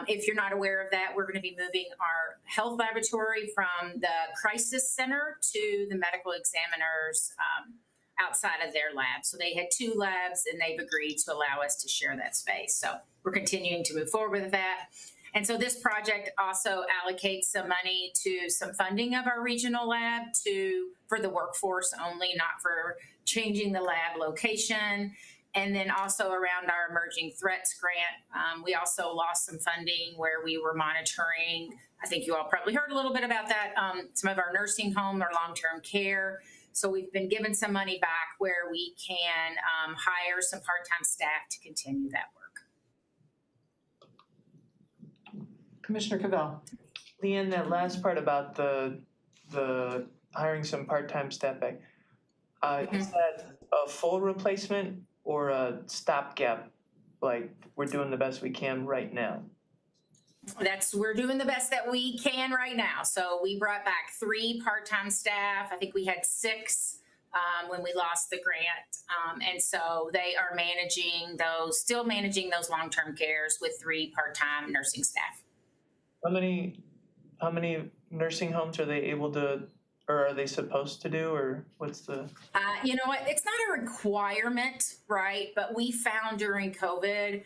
If you're not aware of that, we're going to be moving our health laboratory from the crisis center to the medical examiners outside of their lab. So they had 2 labs, and they've agreed to allow us to share that space. So we're continuing to move forward with that. And so this project also allocates some money to some funding of our regional lab for the workforce only, not for changing the lab location. And then also around our emerging threats grant, we also lost some funding where we were monitoring, I think you all probably heard a little bit about that, some of our nursing home or long-term care. So we've been given some money back where we can hire some part-time staff to continue that work. Commissioner Cavell. Leanne, that last part about the hiring some part-time staff back, is that a full replacement or a stopgap? Like, we're doing the best we can right now? We're doing the best that we can right now. So we brought back 3 part-time staff. I think we had 6 when we lost the grant. And so they are still managing those long-term cares with 3 part-time nursing staff. How many nursing homes are they able to, or are they supposed to do, or what's the? You know what, it's not a requirement, right? But we found during COVID,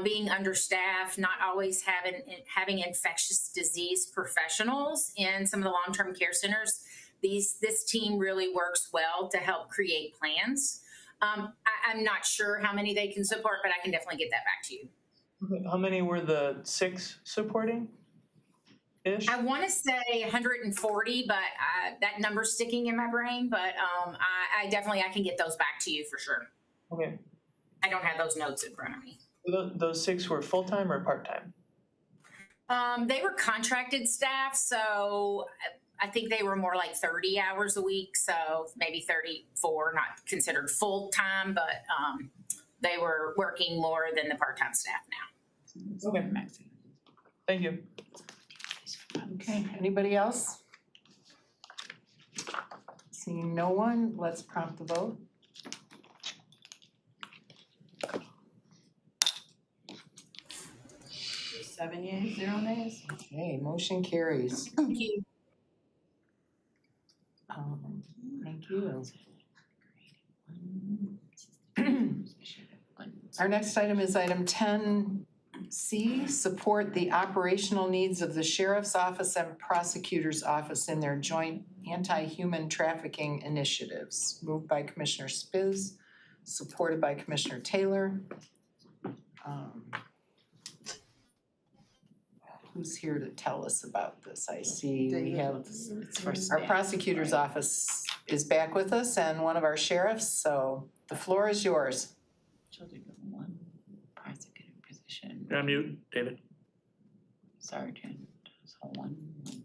being understaffed, not always having infectious disease professionals in some of the long-term care centers, this team really works well to help create plans. I'm not sure how many they can support, but I can definitely get that back to you. How many were the 6 supporting? I want to say 140, but that number's sticking in my brain. But I can get those back to you for sure. Okay. I don't have those notes in front of me. Those 6 were full-time or part-time? They were contracted staff, so I think they were more like 30 hours a week, so maybe 34, not considered full-time, but they were working more than the part-time staff now. Okay. Thank you. Okay, anybody else? Seeing no one, let's prompt the vote. Seven yeas, 0 nays. Okay, motion carries. Thank you. Thank you. Our next item is item 10C, support the operational needs of the Sheriff's Office and Prosecutor's Office in their joint anti-human trafficking initiatives. Moved by Commissioner Spiz, supported by Commissioner Taylor. Who's here to tell us about this? I see we have, our prosecutor's office is back with us and one of our sheriffs, so the floor is yours. One prosecutor position. You're on mute, David. Sergeant, so one position.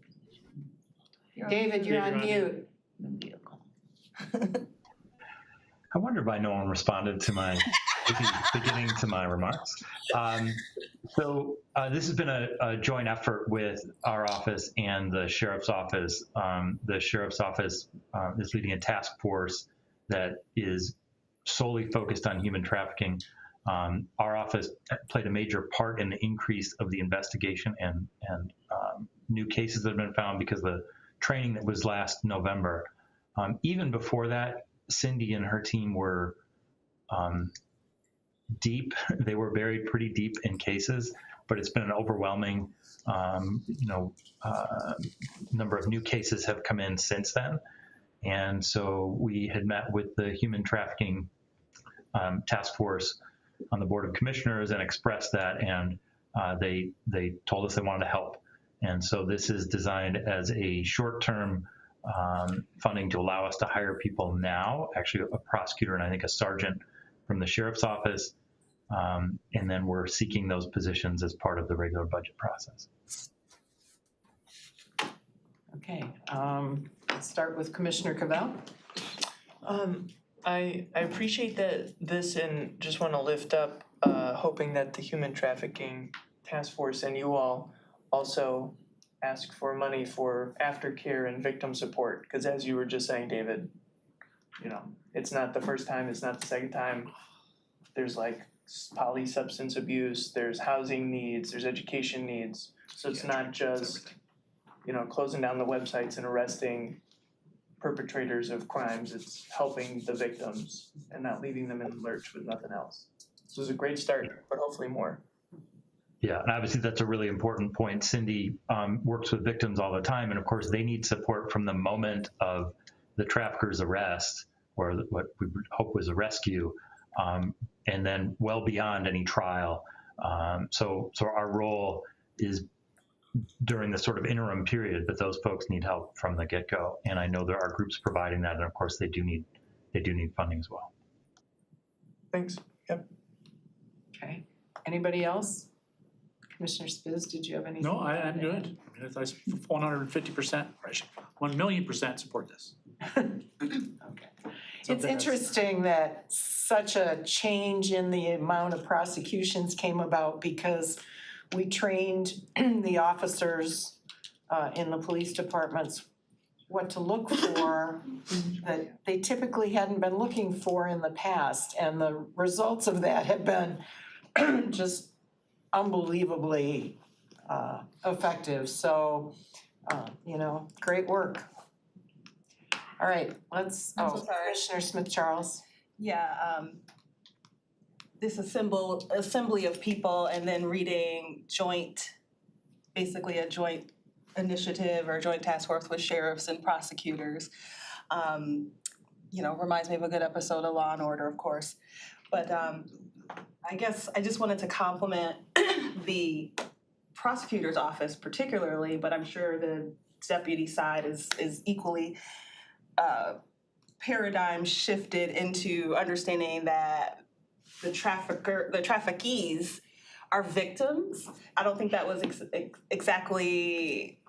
David, you're on David, mute. I wonder why no one responded to my beginning to my remarks. So this has been a joint effort with our office and the sheriff's office. The sheriff's office is leading a task force that is solely focused on human trafficking. Our office played a major part in the increase of the investigation and new cases that have been found because of the training that was last November. Even before that, Cindy and her team were deep. They were buried pretty deep in cases, but it's been an overwhelming, number of new cases have come in since then. And so we had met with the human trafficking task force on the Board of Commissioners and expressed that, and they told us they wanted to help. And so this is designed as a short-term funding to allow us to hire people now, actually a prosecutor and I think a sergeant from the sheriff's office. And then we're seeking those positions as part of the regular budget process. Okay, let's start with Commissioner Cavell. I appreciate this and just want to lift up, hoping that the Human Trafficking Task Force and you all also ask for money for aftercare and victim support. Because as you were just saying, David, it's not the first time, it's not the second time. There's like polysubstance abuse, there's housing needs, there's education needs. So it's not just, closing down the websites and arresting perpetrators of crimes, it's helping the victims and not leaving them in the lurch with nothing else. So it's a great start, but hopefully more. Yeah, and obviously that's a really important point. Cindy works with victims all the time, and of course they need support from the moment of the trafficker's arrest, or what we hope was a rescue, and then well beyond any trial. So our role is during the sort of interim period, but those folks need help from the get-go, and I know there are groups providing that, and of course they do need funding as well. Thanks. Yep. Okay, anybody else? Commissioner Spiz, did you have anything? No, I'm good. I 150%, 1,000,000% support this. Okay. It's interesting that such a change in the amount of prosecutions came about because we trained the officers in the police departments what to look for that they typically hadn't been looking for in the past. And the results of that have been just unbelievably effective. So, great work. All right, Commissioner Smith-Charles. Yeah, this assembly of people and then reading basically a joint initiative or joint task force with sheriffs and prosecutors. Reminds me of a good episode of Law and Order, of course. But I guess I just wanted to compliment the prosecutor's office particularly, but I'm sure the deputy side is equally paradigm shifted into understanding that the traffickees are victims. I don't think that was exactly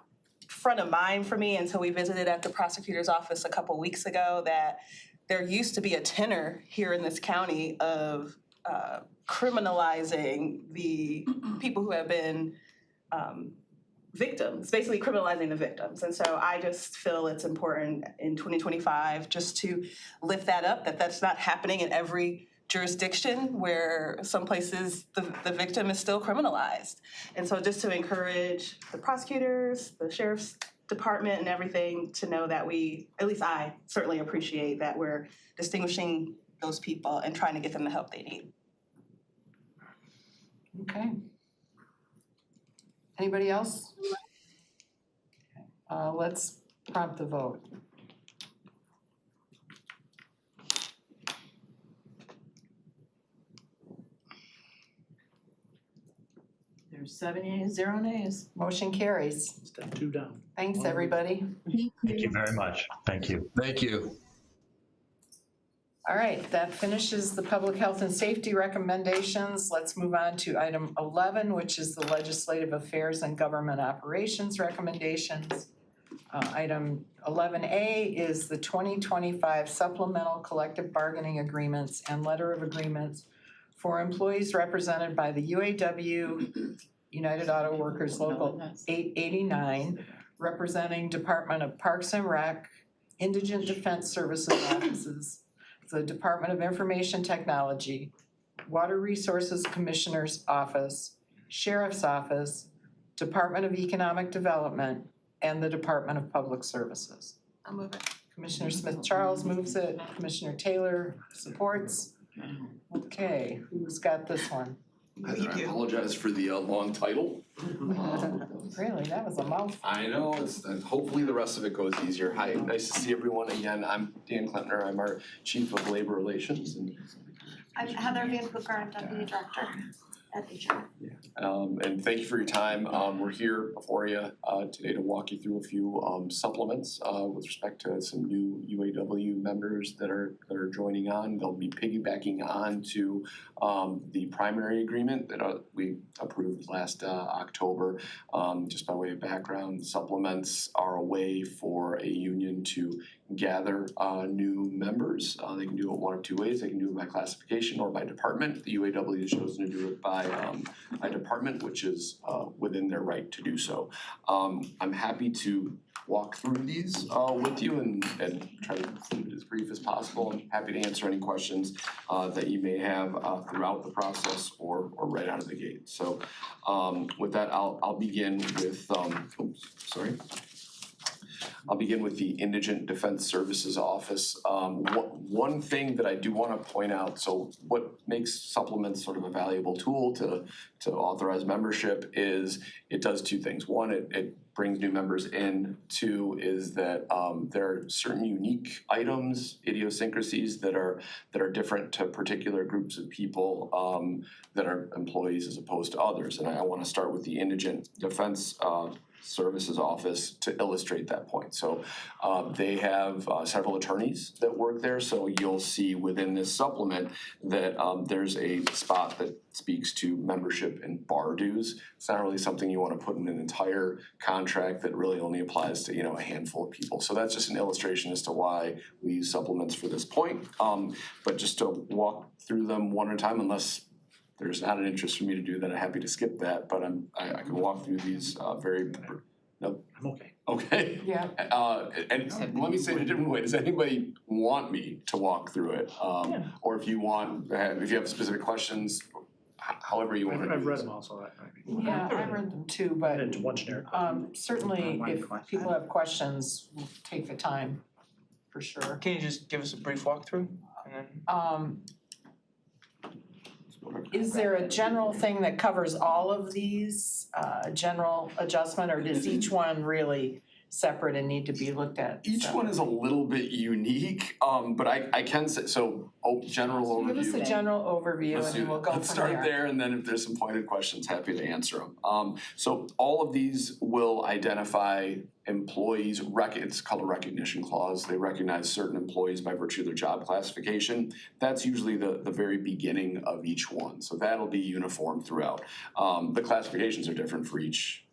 front of mind for me until we visited at the prosecutor's office a couple weeks ago, that there used to be a tenor here in this county of criminalizing the people who have been victims, basically criminalizing the victims. And so I just feel it's important in 2025 just to lift that up, that's not happening in every jurisdiction, where some places the victim is still criminalized. And so just to encourage the prosecutors, the sheriff's department and everything to know that at least I certainly appreciate that we're distinguishing those people and trying to get them the help they need. Okay. Anybody else? Let's prompt the vote. There's 7 yeas, 0 nays. Motion carries. Step 2 down. Thanks, everybody. Thank you very much. Thank you. Thank you. All right, that finishes the public health and safety recommendations. Let's move on to item 11, which is the legislative affairs and government operations recommendations. Item 11A is the 2025 supplemental collective bargaining agreements and letter of agreements for employees represented by the UAW United Auto Workers Local 889, representing Department of Parks and Rec, Indigent Defense Services Offices, the Department of Information Technology, Water Resources Commissioner's Office, Sheriff's Office, Department of Economic Development, and the Department of Public Services. I'll move it. Commissioner Smith Charles moves it, Commissioner Taylor supports. Okay, who's got this one? I apologize for the long title. Really, that was a mouthful. I know, it's, hopefully the rest of it goes easier. Hi, nice to see everyone again. I'm Dan Klempner, I'm our Chief of Labor Relations. And I'm Heather Van Hooker, Deputy Director at HR. and thank you for your time. We're here before you today to walk you through a few supplements with respect to some new UAW members that are joining on. They'll be piggybacking on to the primary agreement that we approved last October. Just by way of background, the supplements are a way for a union to gather new members. They can do it one of two ways. They can do it by classification or by department. The UAW has chosen to do it by department, which is within their right to do so. I'm happy to walk through these with you and try to keep it as brief as possible. I'm happy to answer any questions that you may have throughout the process or right out of the gate. So with that, I'll begin with, I'll begin with the Indigent Defense Services Office. One thing that I do want to point out, so what makes supplements sort of a valuable tool to authorize membership is it does two things. One, it brings new members in. Two is that there are certain unique items, idiosyncrasies that are different to particular groups of people that are employees as opposed to others. And I want to start with the Indigent Defense Services Office to illustrate that point. So they have several attorneys that work there. So you'll see within this supplement that there's a spot that speaks to membership and bar dues. It's not really something you want to put in an entire contract that really only applies to, a handful of people. So that's just an illustration as to why we use supplements for this point. But just to walk through them one at a time, unless there's not an interest for me to do that, I'm happy to skip that, but I can walk through these very. Nope. I'm okay. Okay. Yeah. And let me say it a different way. Does anybody want me to walk through it? Or if you have specific questions, however you want to do it. I've read them all, so that might be. Yeah, I read them too, but Into one generic. certainly if people have questions, we'll take the time, for sure. Can you just give us a brief walkthrough and then? Is there a general thing that covers all of these, general adjustment, or does each one really separate and need to be looked at? Each one is a little bit unique, but I can say, general overview. Give us a general overview and then we'll go from there. Let's start there, and then if there's some pointed questions, happy to answer them. So all of these will identify employees, it's called a recognition clause. They recognize certain employees by virtue of their job classification. That's usually the very beginning of each one. So that'll be uniform throughout. The classifications are different for each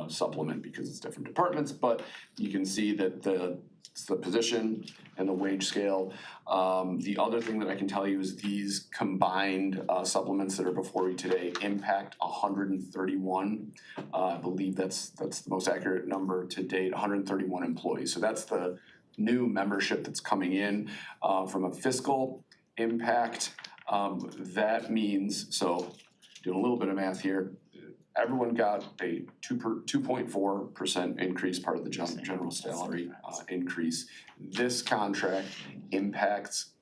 supplement because it's different departments, but you can see that the position and the wage scale. The other thing that I can tell you is these combined supplements that are before you today impact 131. I believe that's the most accurate number to date, 131 employees. So that's the new membership that's coming in from a fiscal impact. That means, so doing a little bit of math here, everyone got a 2.4% increase, part of the general salary increase. This contract impacts,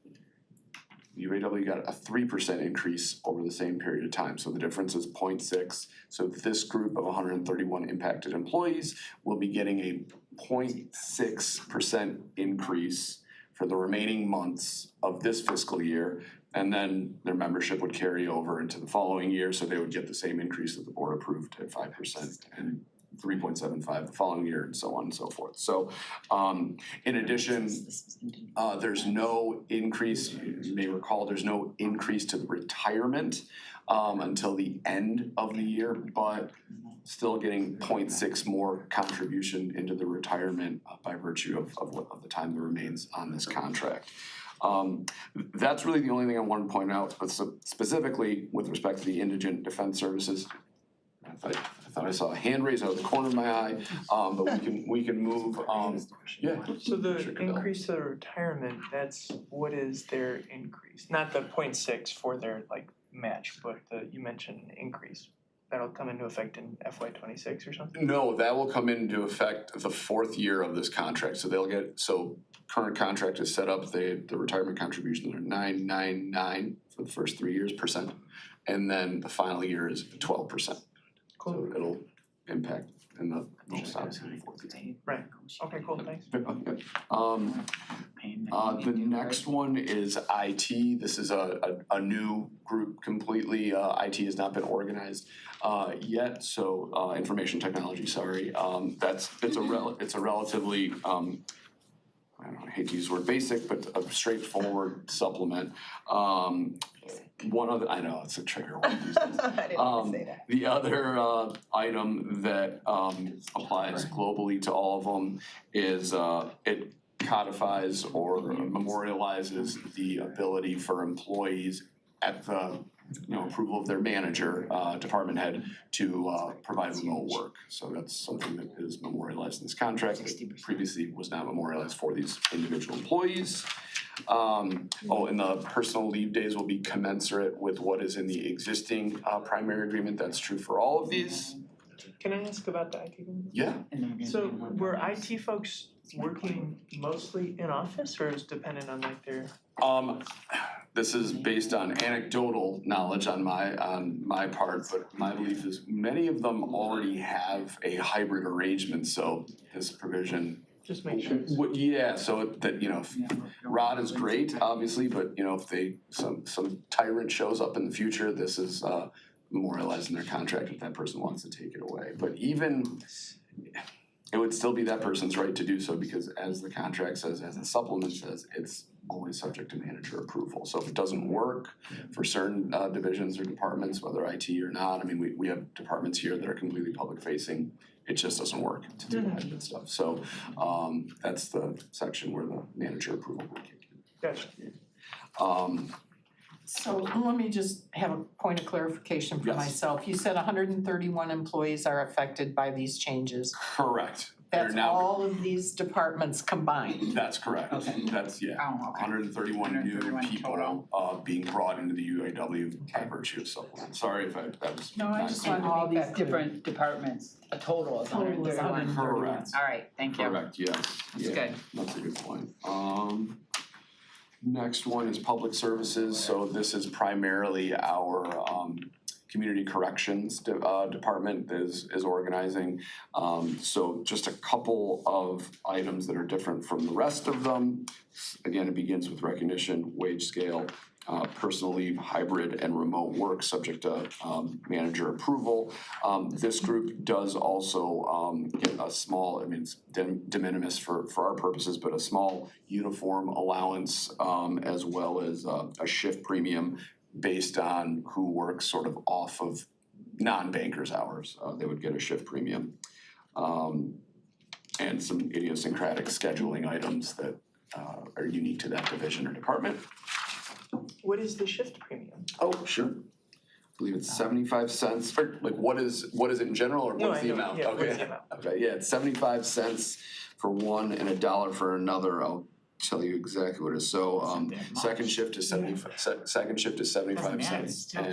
UAW got a 3% increase over the same period of time. So the difference is 0.6. So this group of 131 impacted employees will be getting a 0.6% increase for the remaining months of this fiscal year. And then their membership would carry over into the following year, so they would get the same increase that the board approved at 5% and 3.75 the following year, and so on and so forth. So in addition, there's no increase, you may recall, there's no increase to the retirement until the end of the year, but still getting 0.6 more contribution into the retirement by virtue of the time that remains on this contract. That's really the only thing I want to point out, but specifically with respect to the indigent defense services. I thought I saw a hand raise out of the corner of my eye, but we can move, yeah. So the Sure, Cadell. increase to the retirement, what is their increase? Not the 0.6 for their like match, but you mentioned an increase. That'll come into effect in FY '26 or something? No, that will come into effect the 4th year of this contract, so current contract is set up, the retirement contributions are 999 for the first 3 years %, and then the final year is 12%. Cool. So it'll impact in the most obviously in the 4th year. Right, okay, cool, thanks. The next one is IT. This is a new group completely. IT has not been organized yet, so information technology, sorry. It's a relatively I hate to use the word basic, but a straightforward supplement. I know, it's a trigger word these days. I didn't want to say that. The other item that applies globally to all of them is it codifies or memorializes the ability for employees at the approval of their manager, department head, to provide remote work. So that's something that is memorialized in this contract that previously was not memorialized for these individual employees. And the personal leave days will be commensurate with what is in the existing primary agreement. That's true for all of these. Can I ask about the IT? Yeah. So were IT folks working mostly in office or is dependent on like their? This is based on anecdotal knowledge on my part, but my belief is many of them already have a hybrid arrangement, so this provision. Just make sure. Yeah, so that, Rod is great, obviously, but if some tyrant shows up in the future, this is memorialized in their contract if that person wants to take it away. But even, it would still be that person's right to do so because as the contract says, as the supplement says, it's always subject to manager approval. So if it doesn't work for certain divisions or departments, whether IT or not, I mean, we have departments here that are completely public facing. It just doesn't work to do that good stuff. So that's the section where the manager approval would kick in. Gotcha. So let me just have a point of clarification for myself. You said 131 employees are affected by these changes. Correct. That's all of these departments combined. That's correct. Okay. That's, 131 new people being brought into the UAW by virtue of supplement. Sorry if that was. No, I just wanted all to make these that clear. different departments, a total is Total is 131. Correct. All right, thank you. Correct, yes. That's Yeah, good. That's a good point. Next one is public services. So this is primarily our community corrections department is organizing. So just a couple of items that are different from the rest of them. Again, it begins with recognition, wage scale, personal leave, hybrid, and remote work subject to manager approval. This group does also get a small, it's de minimis for our purposes, but a small uniform allowance as well as a shift premium based on who works sort of off of non-bankers hours. They would get a shift premium. And some idiosyncratic scheduling items that are unique to that division or department. What is the shift premium? Oh, sure. I believe it's 75 cents, or like what is it in general or what's the amount? Yeah, Okay. what's the amount? Okay, yeah, it's 75 cents for one and $1 for another. I'll tell you exactly what it is. So second shift is 75 cents and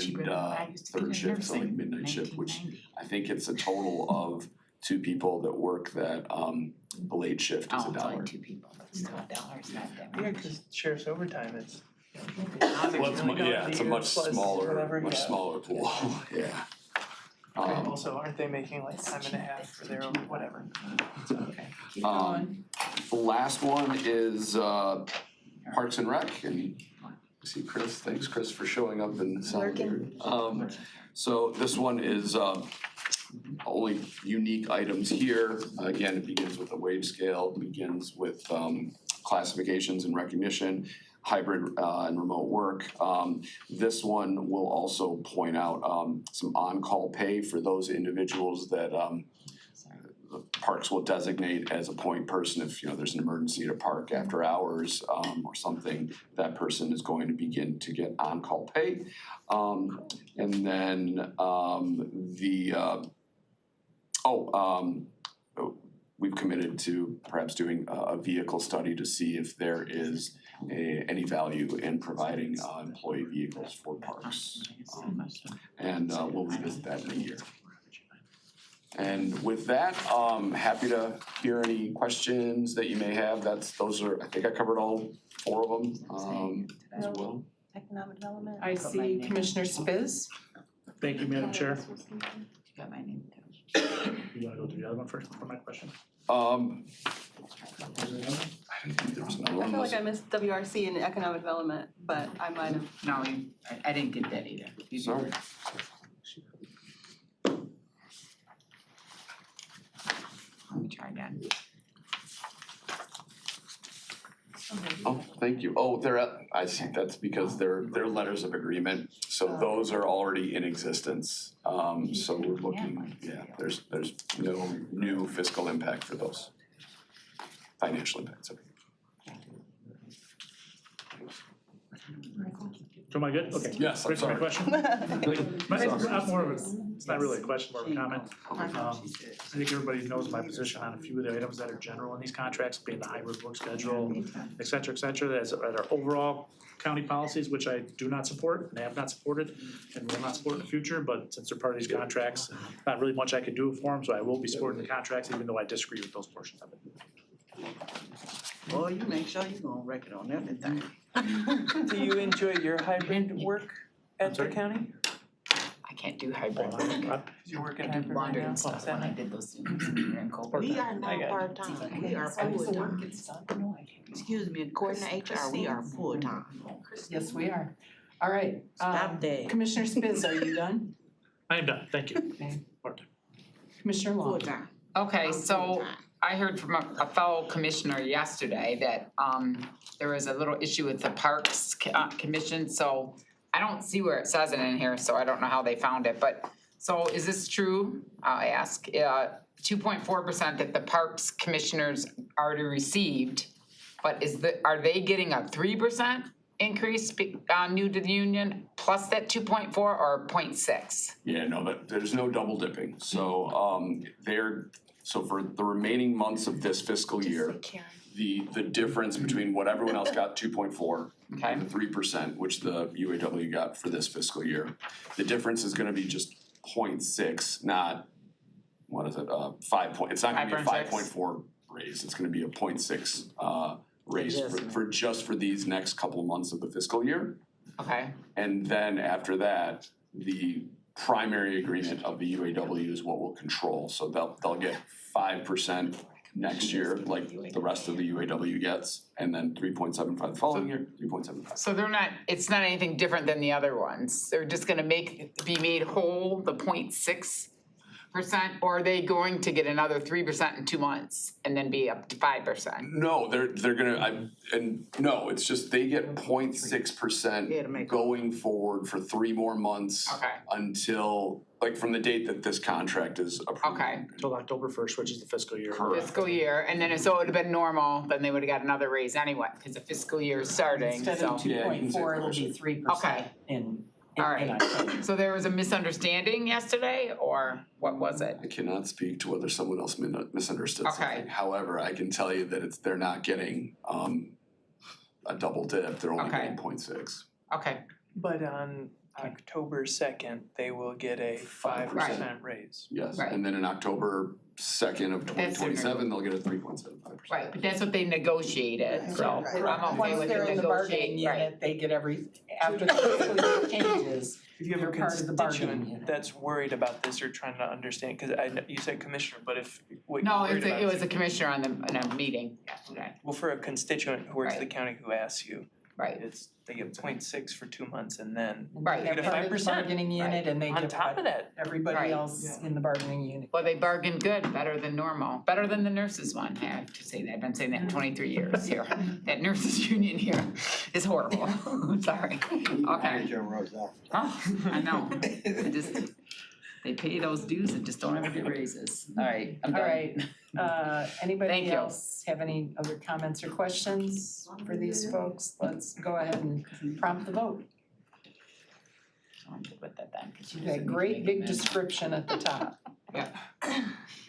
third shift is like midnight shift, which I think it's a total of 2 people that work that the late shift is $1. Only 2 people, that's still $1, not that much. Yeah, because sheriff's overtime is. Well, it's a much smaller pool, yeah. Also, aren't they making like time and a half for their own whatever? Okay, keep going. The last one is Parks and Rec, and I see Chris, thanks Chris for showing up and solidarity. So this one is only unique items here. Again, it begins with a wage scale, begins with classifications and recognition. hybrid and remote work. This one will also point out some on-call pay for those individuals that the parks will designate as a point person. If there's an emergency at a park after hours or something, that person is going to begin to get on-call pay. And then we've committed to perhaps doing a vehicle study to see if there is any value in providing employee vehicles for parks. And we'll revisit that in a year. And with that, happy to hear any questions that you may have. I think I covered all 4 of them as well. Economic development. I see Commissioner Spiz. Thank you, Madam Chair. You got my name too. You wanna go to the other one first for my question? I didn't think there was another I one. feel like I missed WRC and economic development, but I might have. No, I didn't get that either. Sorry. Let me try again. Oh, thank you. Oh, I see, that's because they're letters of agreement, so those are already in existence. So we're looking, there's no new fiscal impact for those. Financial impact, sorry. So am I good? Okay. Yes, I'm Ready for my sorry. question? It's not really a question, more of a comment. I think everybody knows my position on a few of the items that are general in these contracts, being the hybrid work schedule, et cetera, that are overall county policies, which I do not support and have not supported and will not support in the future, but since they're part of these contracts, not really much I could do for them, so I will be supporting the contracts even though I disagree with those portions of it. Well, you make sure you're gonna record on everything. Do you enjoy your hybrid work at the county? I can't do hybrid work. You're working I do hybrid right laundry now? and stuff when I did those things here in Colbert. We are not part-time, we are full-time. Excuse me, according to HR, we are full-time. Yes, we are. All right. Stop that. Commissioner Spiz, are you done? I am done, thank you. Okay. Part-time. Commissioner Long. Full-time. Okay, so I heard from a fellow commissioner yesterday that there was a little issue with the Parks Commission, so I don't see where it says it in here, so I don't know how they found it, but so is this true? I'll ask. 2.4% that the Parks Commissioners already received, but are they getting a 3% increase new to the union plus that 2.4 or 0.6? Yeah, no, there's no double dipping. So so for the remaining months of this fiscal year, the difference between what everyone else got, 2.4, and the 3%, which the UAW got for this fiscal year, the difference is gonna be just 0.6, not, 5 point, it's not gonna be a 5.4 raise, it's gonna be a 0.6 raise for these next couple of months of the fiscal year. Okay. And then after that, the primary agreement of the UAW is what will control, so they'll get 5% next year, like the rest of the UAW gets, and then 3.75 the following year, 3.75. So it's not anything different than the other ones, they're just gonna be made whole, the 0.6%, or are they going to get another 3% in 2 months and then be up to 5%? No, they're gonna, no, it's just they get 0.6% going forward for 3 more months. Okay. Until, like, from the date that this contract is approved. Okay. Until October 1st, which is the fiscal year. Correct. Fiscal year, and then so it would have been normal, then they would have got another raise anyway, because the fiscal year is starting, so. Instead of 2.4, it'll be 3% Okay. in Alright, October. so there was a misunderstanding yesterday, or what was it? I cannot speak to whether someone else misunderstood Okay. something. However, I can tell you that they're not getting a double dip, they're only Okay. getting 0.6. Okay, But on October 2nd, they will get a 5% raise. Yes, Right. and then in October 2nd of That's 2027, they'll get a 3.75%. right, but that's what they negotiated, so I'm okay Once with they're the in the bargaining negotiating, right. unit, they get after the fiscal year changes, If you have they're a part of the bargaining constituent unit. that's worried about this or trying to understand, cause I know, you said commissioner, but if what you're No, worried about. it was a commissioner in a meeting yesterday. Well, for a constituent who works at the Right. county who asks you, Right. It's, they get 0.6 for 2 months and then Right. they get a They're part of the 5%. bargaining unit and they On get top what of that. everybody Right. else in the bargaining unit. Well, they bargain good, better than normal, better than the nurses one, I have to say that, I've been saying that 23 years here. That nurses union here is horrible, sorry, okay. Joe Roselle. Oh, I know, they pay those dues and just don't ever get raises, alright, I'm All done. right, anybody Thank you. else have any other comments or questions for these folks? Let's go ahead and prompt the vote. I'm good with that then, 'cause you You just had a need to great make big it, man. description at the top.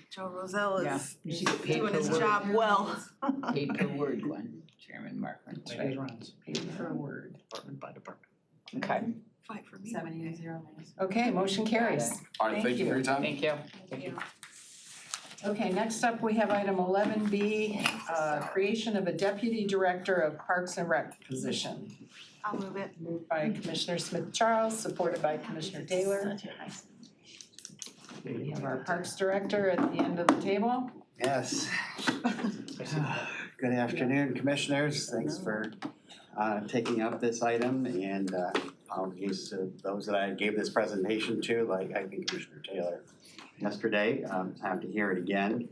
Joe Roselle Yeah, is you should get paid doing per his word. job well. Paid per word, Glenn, Chairman Markman, That's right. Paid per word. Department by department. okay, Fight for me. 7 years, 0 nays. Okay, motion carries. All right, thank you for your time. thank you. Okay, next up, we have item 11B, creation of a deputy director of Parks and Rec position. I'll move it. Moved by Commissioner Smith-Charles, supported by Commissioner Taylor. We have our Parks Director at the end of the table. Yes. Good afternoon, commissioners. Thanks for taking up this item, and apologies to those that I gave this presentation to, like I think Commissioner Taylor yesterday. Have to hear it again.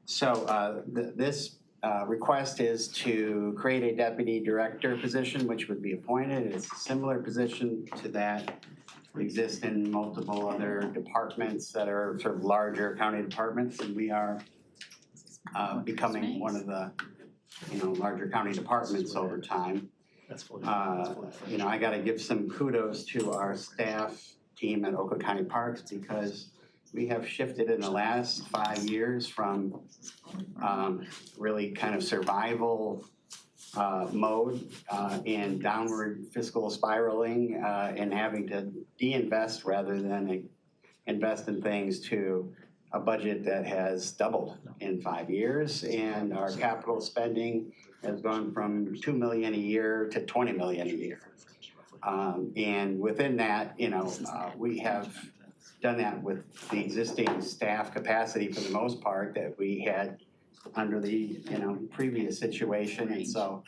This request is to create a deputy director position, which would be appointed. It's a similar position to that exists in multiple other departments that are sort of larger county departments, and we are becoming one of the, larger county departments over time. That's 40. I gotta give some kudos to our staff team at Oakland County Parks because we have shifted in the last 5 years from really kind of survival mode and downward fiscal spiraling and having to de-invest rather than invest in things to a budget that has doubled in 5 years, and our capital spending has gone from $2 million a year to $20 million a year. And within that, we have done that with the existing staff capacity for the most part that we had under the, previous situation. And so,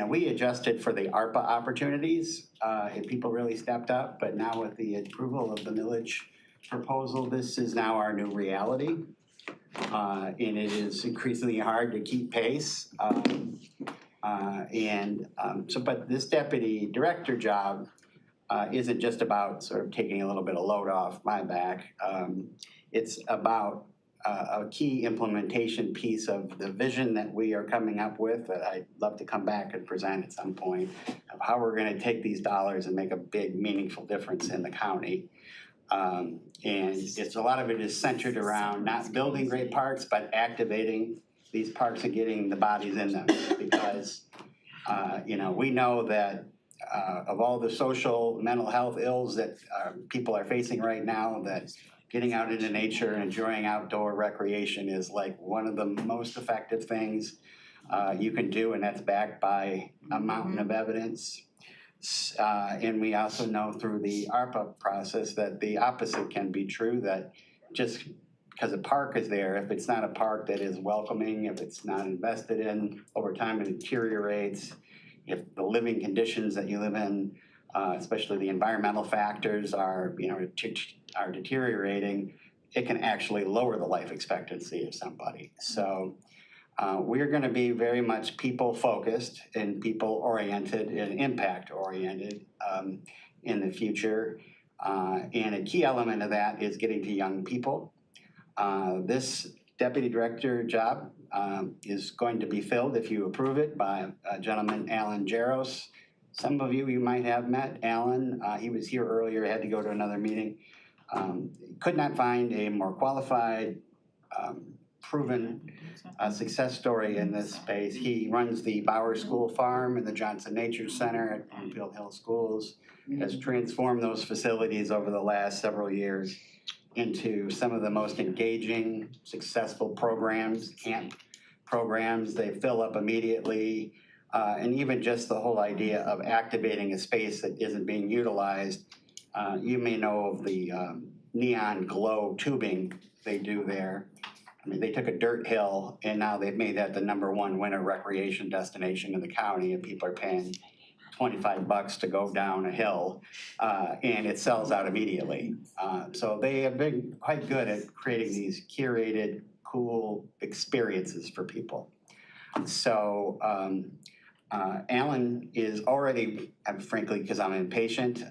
we adjusted for the ARPA opportunities and people really stepped up. But now with the approval of the millage proposal, this is now our new reality. And it is increasingly hard to keep pace. But this deputy director job isn't just about sort of taking a little bit of load off my back. It's about a key implementation piece of the vision that we are coming up with that I'd love to come back and present at some point of how we're gonna take these dollars and make a big meaningful difference in the county. And a lot of it is centered around not building great parks, but activating these parks and getting the bodies in them. Because, we know that of all the social, mental health ills that people are facing right now, that getting out into nature and enjoying outdoor recreation is like one of the most effective things you can do, and that's backed by a mountain of evidence. And we also know through the ARPA process that the opposite can be true, that just because a park is there, if it's not a park that is welcoming, if it's not invested in, over time it deteriorates. If the living conditions that you live in, especially the environmental factors are deteriorating, it can actually lower the life expectancy of somebody. So we're gonna be very much people-focused and people-oriented and impact-oriented in the future. And a key element of that is getting to young people. This deputy director job is going to be filled, if you approve it, by a gentleman, Alan Jaros. Some of you might have met Alan. He was here earlier, had to go to another meeting. Could not find a more qualified, proven success story in this space. He runs the Bauer School Farm and the Johnson Nature Center at Bloomfield Hill Schools, has transformed those facilities over the last several years into some of the most engaging, successful programs, camp programs. They fill up immediately. And even just the whole idea of activating a space that isn't being utilized. You may know of the neon glow tubing they do there. I mean, they took a dirt hill and now they've made that the #1 winter recreation destination in the county, and people are paying $25 to go down a hill, and it sells out immediately. So they have been quite good at creating these curated, cool experiences for people. So Alan is already, frankly, because I'm impatient,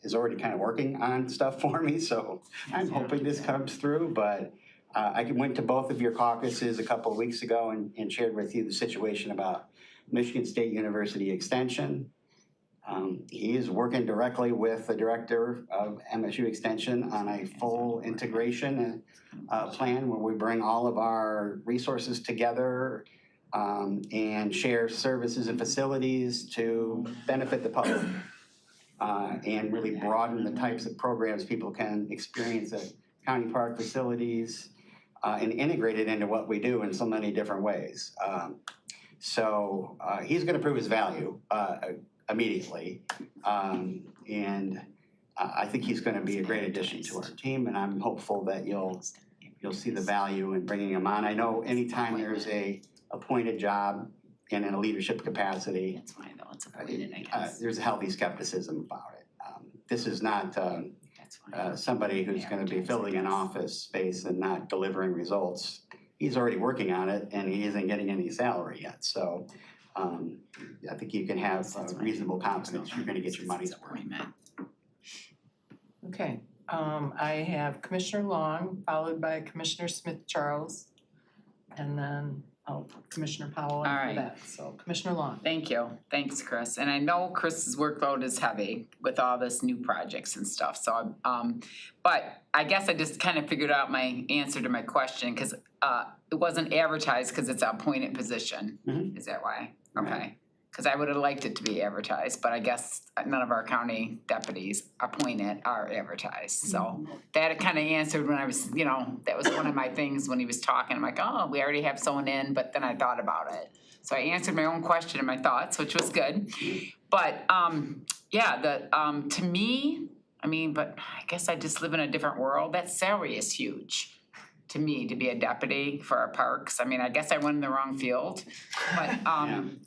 is already kind of working on stuff for me. So I'm hoping this comes through. But I went to both of your caucuses a couple of weeks ago and shared with you the situation about Michigan State University Extension. He is working directly with the director of MSU Extension on a full integration plan where we bring all of our resources together and share services and facilities to benefit the public and really broaden the types of programs people can experience at county park facilities and integrate it into what we do in so many different ways. So he's going to prove his value immediately, and I think he's going to be a great addition to our team, and I'm hopeful that you'll see the value in bringing him on. I know anytime there's a appointed job and in a leadership capacity, That's why though, it's appointed, I guess. there's a healthy skepticism about it. This is not somebody who's going to be filling an office space and not delivering results. He's already working on it and he isn't getting any salary yet. So I think you can have reasonable confidence you're going to get your money's worth. Okay, I have Commissioner Long, followed by Commissioner Smith Charles, and then Commissioner Powell after that. So Commissioner Long. Thank you. Thanks, Chris. And I know Chris's workload is heavy with all this new projects and stuff. So, but I guess I just kind of figured out my answer to my question because it wasn't advertised because it's an appointed position. Mm-hmm. Is that why? Okay. Because I would have liked it to be advertised, but I guess none of our county deputies appointed are advertised. So that kind of answered when I was, that was one of my things when he was talking. I'm like, oh, we already have someone in, but then I thought about it. So I answered my own question and my thoughts, which was good. But to me, but I guess I just live in a different world. That salary is huge to me to be a deputy for our parks. I guess I went in the wrong field, but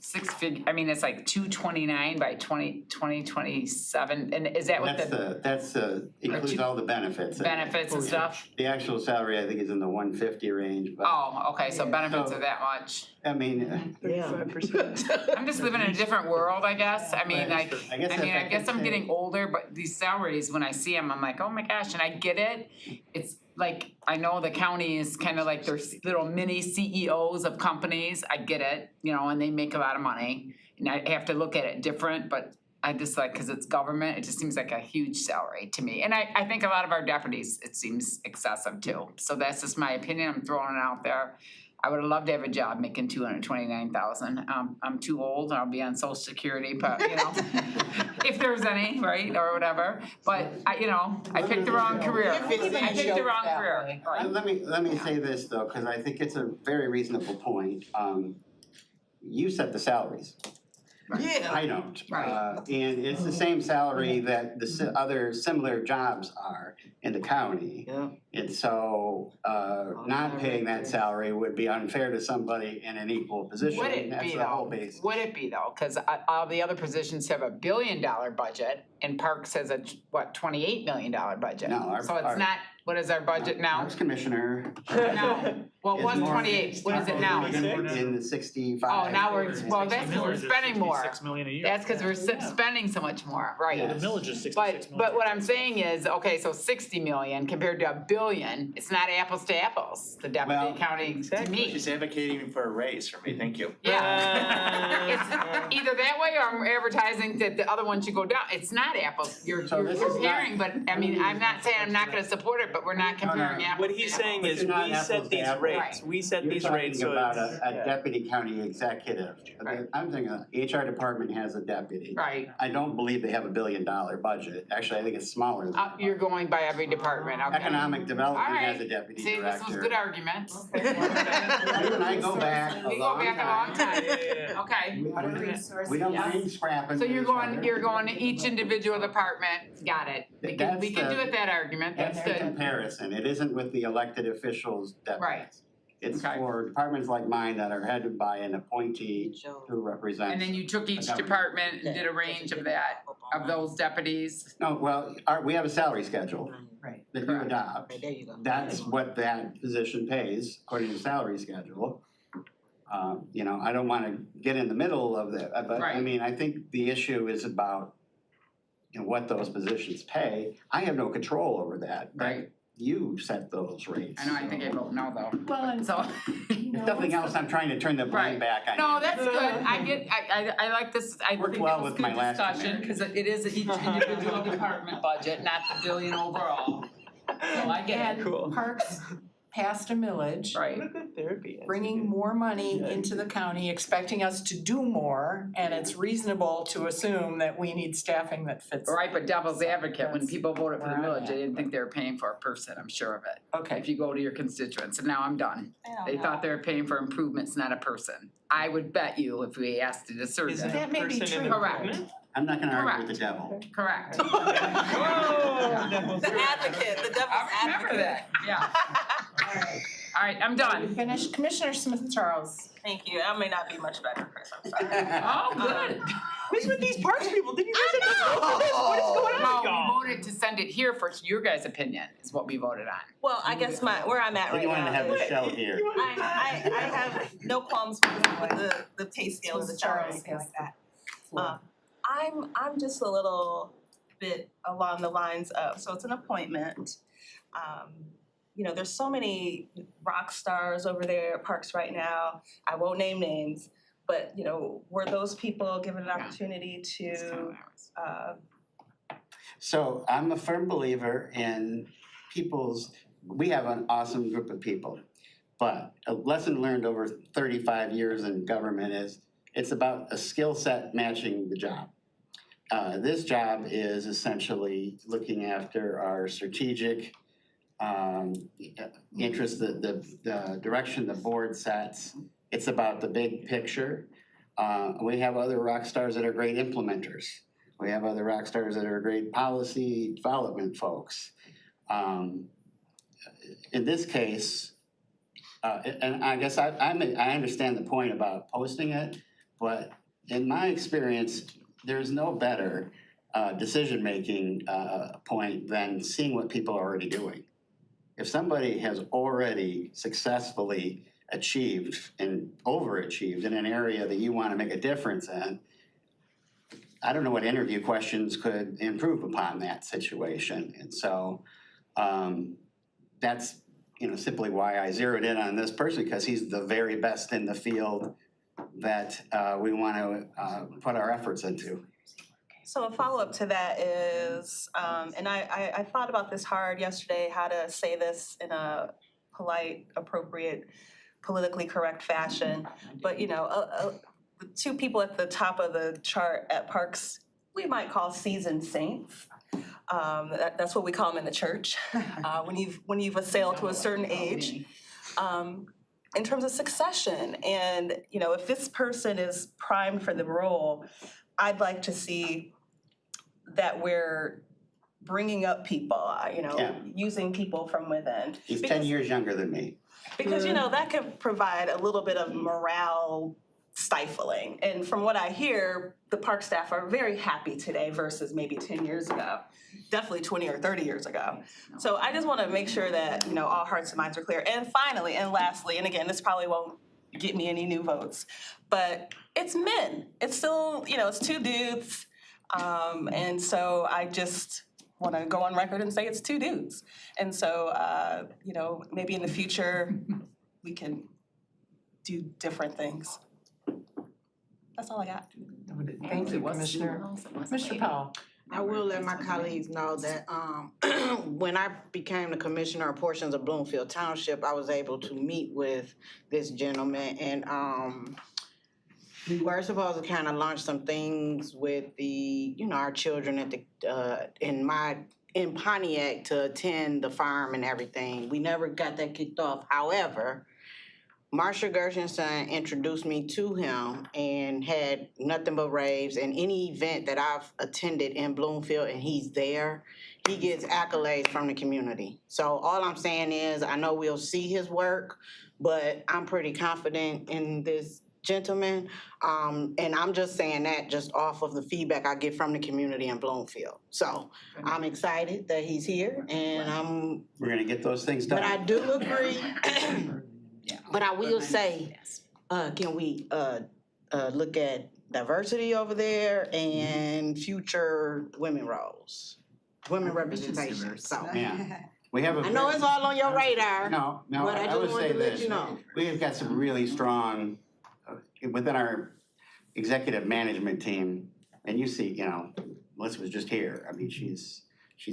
it's like 229 by 2027, and is that what that's includes all the benefits. Benefits and stuff? The actual salary I think is in the 150 range. But okay, so benefits are that much. 35%. I'm just living in a different world, I guess. I guess I'm say. getting older, but these salaries, when I see them, I'm like, oh my gosh, and I get it. It's like, I know the county is kind of like there's little mini CEOs of companies. I get it, and they make a lot of money. And I have to look at it different, but I just because it's government, it just seems like a huge salary to me. And I think a lot of our deputies, it seems excessive too. So that's just my opinion. I'm throwing it out there. I would have loved to have a job making $229,000. I'm too old and I'll be on Social Security, but if there's any, right, or whatever. But I picked the wrong career. I picked the wrong career. Right. Let me say this though, because I think it's a very reasonable point. You set the salaries. Yeah. I don't. Right. And it's the same salary that the other similar jobs are in the county. Yeah. And so not paying that salary would be unfair to somebody in an equal position. Would it That's be the whole though? basis. Would it be though? Because all the other positions have $1 billion budget and Parks has a $28 million budget. No, so it's not. What is our budget now? Parks Commissioner. No. Well, it was 28. What is it now? In the 65. Oh, now we're that's because we're spending more. $6 million a year. That's because we're spending so much more, right? Yeah. The millage is 66 million. But what I'm saying is, okay, so 60 million compared to $1 billion, it's not apples to apples. The deputy county to me. She's advocating for a raise for me, thank you. Yeah. It's either that way or I'm advertising that the other one should go down. It's not apples. You're comparing, but I'm not saying I'm not gonna support it, but we're not comparing apples. What he's saying is But you're not we set apples to these apples. rates, we set these rates, so You're talking it's. about a deputy county executive. Right. I'm thinking HR department has a deputy. Right. I don't believe they have $1 billion budget. Actually, I think it's smaller than that. You're going by every department, okay. Economic development All right. has a deputy See, director. this was good arguments. You and I go back We go back a long time. Okay. We don't mind scrapping. So with you're each going other. to each individual department, got it. We can do it that argument, that's That's the good. comparison. It isn't with the elected officials' deputies. Right. It's Okay. for departments like mine that are headed by an appointee who represents. And then you took each the government. department and did a range of that, of those deputies? No, well, we have a salary schedule. Right. That you adopt. There you go. That's what that position pays according to the salary schedule. You know, I don't wanna get in the middle of that, but I Right. mean, I think the issue is about, you know, what those positions pay. I have no control over that. Right. You set those rates. I know, I think I vote no though. Well, and So. If nothing else, I'm trying to turn the blame Right. back on you. No, that's good, I like this, I Worked think well it was with good my last discussion, cause it is each individual department budget, not the billion overall. So I get it. And Parks passed a millage. Right. Bringing more money into the county, expecting us to do more, and it's reasonable to assume that we need staffing that fits. Right, but devil's advocate, when That's people voted for the where I'm millage, at. they didn't think they were paying for a person, I'm sure of it. Okay. If you go to your constituents, and now I'm done. I don't They know. thought they were paying for improvements, not a person. I would bet you if we asked to discern Isn't that. That may be person an true. Correct. improvement? I'm not gonna argue with the devil. Correct. Oh, devil's The advocate, the devil's I remember advocate. that, yeah. All right, I'm done. Finished, Commissioner Smith-Charles. Thank you, I may not be much better, Chris, I'm sorry. Oh, good. What's with these parks people? Didn't you guys have to vote for this? What is going on, No, we y'all? voted to send it here for your guys' opinion, is what we voted on. Well, I guess where I'm at right You wanted to now have the is, show here. I have no qualms with the pay scale of the chart or anything like that. I'm just a little bit along the lines of, so it's an appointment. You know, there's so many rock stars over there at Parks right now. I won't name names, but you know, were those people given an opportunity to So I'm a firm believer in we have an awesome group of people. But a lesson learned over 35 years in government is it's about a skill set matching the job. This job is essentially looking after our strategic interest, the direction the board sets. It's about the big picture. We have other rock stars that are great implementers. We have other rock stars that are great policy development folks. In this case, and I guess I understand the point about posting it, but in my experience, there's no better decision-making point than seeing what people are already doing. If somebody has already successfully achieved and overachieved in an area that you want to make a difference in, I don't know what interview questions could improve upon that situation. And so that's simply why I zeroed in on this person, because he's the very best in the field that we want to put our efforts into. So a follow-up to that is, and I thought about this hard yesterday, how to say this in a polite, appropriate, politically correct fashion. But the two people at the top of the chart at Parks, we might call seasoned saints. That's what we call them in the church, when you've assailed to a certain age. In terms of succession, and if this person is primed for the role, I'd like to see that we're bringing up people, using people from within. He's 10 years younger than me. Because, that could provide a little bit of morale stifling. And from what I hear, the park staff are very happy today versus maybe 10 years ago, definitely 20 or 30 years ago. So I just want to make sure that, all hearts and minds are clear. And finally, and lastly, and again, this probably won't get me any new votes, but it's men. It's still, it's two dudes. And so I just want to go on record and say it's two dudes. And so, maybe in the future, we can do different things. That's all I got. Thank you, Commissioner. Commissioner Powell. I will let my colleagues know that when I became the commissioner of portions of Bloomfield Township, I was able to meet with this gentleman, and we were supposed to kind of launch some things with the, our children at the in Pontiac to attend the farm and everything. We never got that kicked off. However, Marsha Gershenson introduced me to him and had nothing but raves, and any event that I've attended in Bloomfield and he's there, he gets accolades from the community. So all I'm saying is, I know we'll see his work, but I'm pretty confident in this gentleman. And I'm just saying that just off of the feedback I get from the community in Bloomfield. So I'm excited that he's here and We're gonna get those things done. but I do agree. But I will say, can we look at diversity over there and future women roles, women representation, so. Yeah. We have a. I know it's all on your radar. No, but I just would wanted say to let this. you know. We've got some really strong, within our executive management team, and you see, Melissa was just here. I mean, she's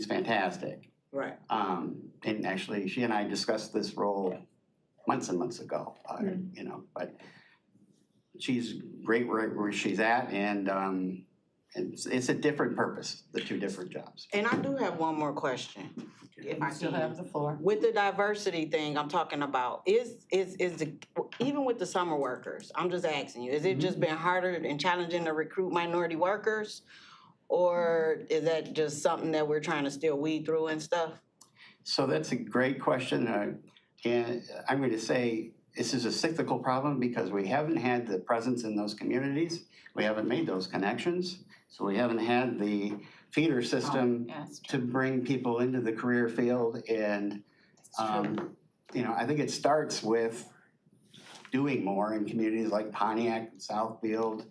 fantastic. Right. And actually, she and I discussed this role months and months ago, but she's great where she's at, and it's a different purpose, the two different jobs. And I do have one more question, if I still can. have the floor. With the diversity thing I'm talking about, is even with the summer workers, I'm just asking you, is it just been harder and challenging to recruit minority workers? Or is that just something that we're trying to still weed through and stuff? So that's a great question, and I'm going to say this is a cyclical problem because we haven't had the presence in those communities. We haven't made those connections, so we haven't had the feeder system to bring people into the career field. And I think it starts with doing more in communities like Pontiac, Southfield,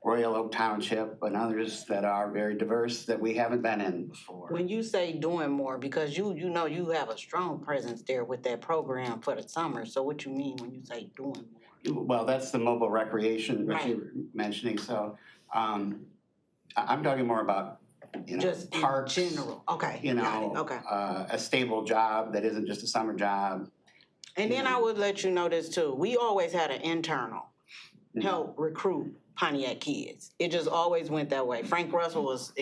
Royal Oak Township, and others that are very diverse that we haven't been in before. When you say doing more, because you know you have a strong presence there with that program for the summer, so what you mean when you say doing more? Well, that's the mobile recreation that Right. you were mentioning, so I'm talking more about, Just parks. in general, okay, got it, okay. A stable job that isn't just a summer job. And then I would let you know this too, we always had an internal help recruit Pontiac kids. It just always went that way. Frank Russell was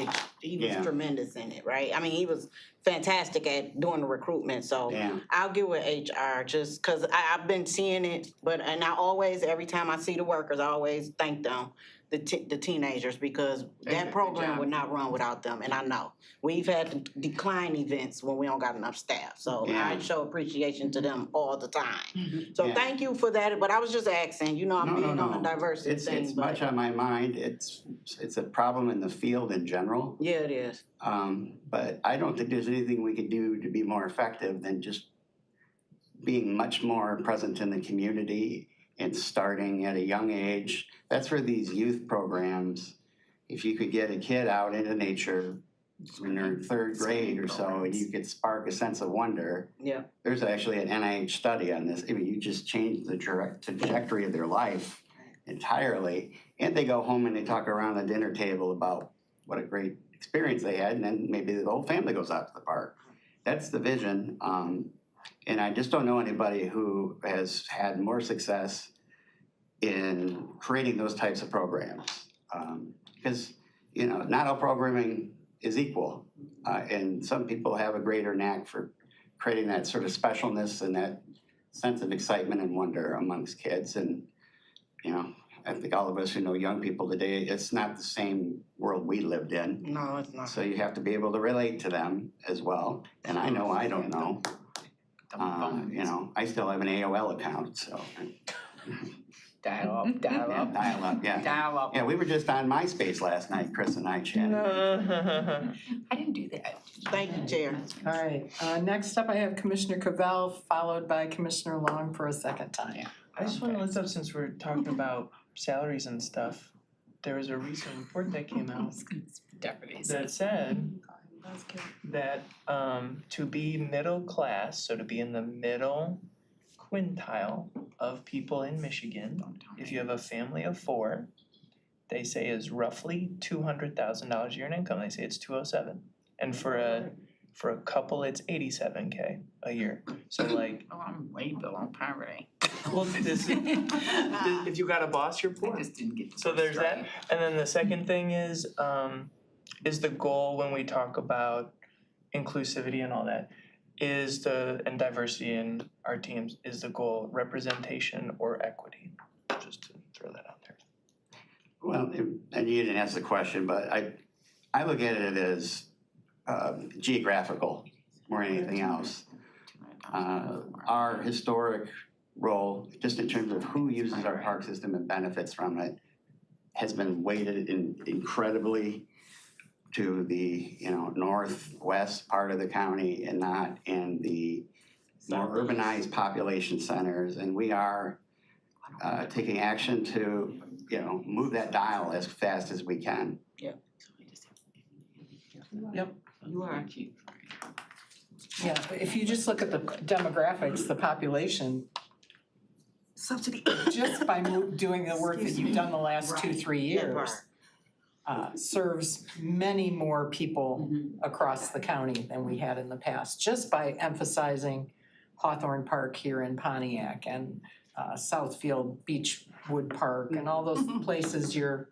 tremendous in it, right? I mean, he was fantastic at doing the recruitment, so I'll get with HR just because I've been seeing it, and I always, every time I see the workers, I always thank them, the teenagers, because that program would not run without them, and I know. We've had to decline events when we don't got enough staff, so I show appreciation to them all the time. So thank you for that, but I was just asking, I'm big on the diversity thing. It's much on my mind. It's a problem in the field in general. Yeah, it is. But I don't think there's anything we could do to be more effective than just being much more present in the community and starting at a young age. That's where these youth programs, if you could get a kid out into nature when they're in third grade or so, and you could spark a sense of wonder. Yeah. There's actually an NIH study on this. I mean, you just change the trajectory of their life entirely, and they go home and they talk around the dinner table about what a great experience they had, and then maybe the whole family goes out to the park. That's the vision, and I just don't know anybody who has had more success in creating those types of programs, because not all programming is equal, and some people have a greater knack for creating that sort of specialness and that sense of excitement and wonder amongst kids. And I think all of us who know young people today, it's not the same world we lived in. No, it's not. So you have to be able to relate to them as well. And I know I don't know. I still have an AOL account, so. Dial up. Yeah, we were just on MySpace last night, Chris and I chatted. I didn't do that. Thank you, Chair. All right, next up I have Commissioner Cavell, followed by Commissioner Long for a second time. I just want to lift up, since we're talking about salaries and stuff, there was a recent report that came out that said that to be middle class, so to be in the middle quintile of people in Michigan, if you have a family of 4, they say is roughly $200,000 a year in income. They say it's 207, and for a couple it's $87K a year. So like, I'm way below poverty. well, if you got a boss, you're poor. I just didn't get So there's that, and then the second thing is the goal when we talk about inclusivity and all that, and diversity in our teams, is the goal representation or equity? Just to throw that out there. Well, and you didn't ask the question, but I look at it as geographical more than anything else. Our historic role, just in terms of who uses our park system and benefits from it, has been weighted incredibly to the, northwest part of the county and not in the more urbanized population centers. And we are taking action to, move that dial as fast as we can. Yep. You are. Yeah, if you just look at the demographics, the population, just by doing the work that you've done the last 2-3 years, serves many more people across the county than we had in the past, just by emphasizing Hawthorne Park here in Pontiac and Southfield Beechwood Park and all those places you're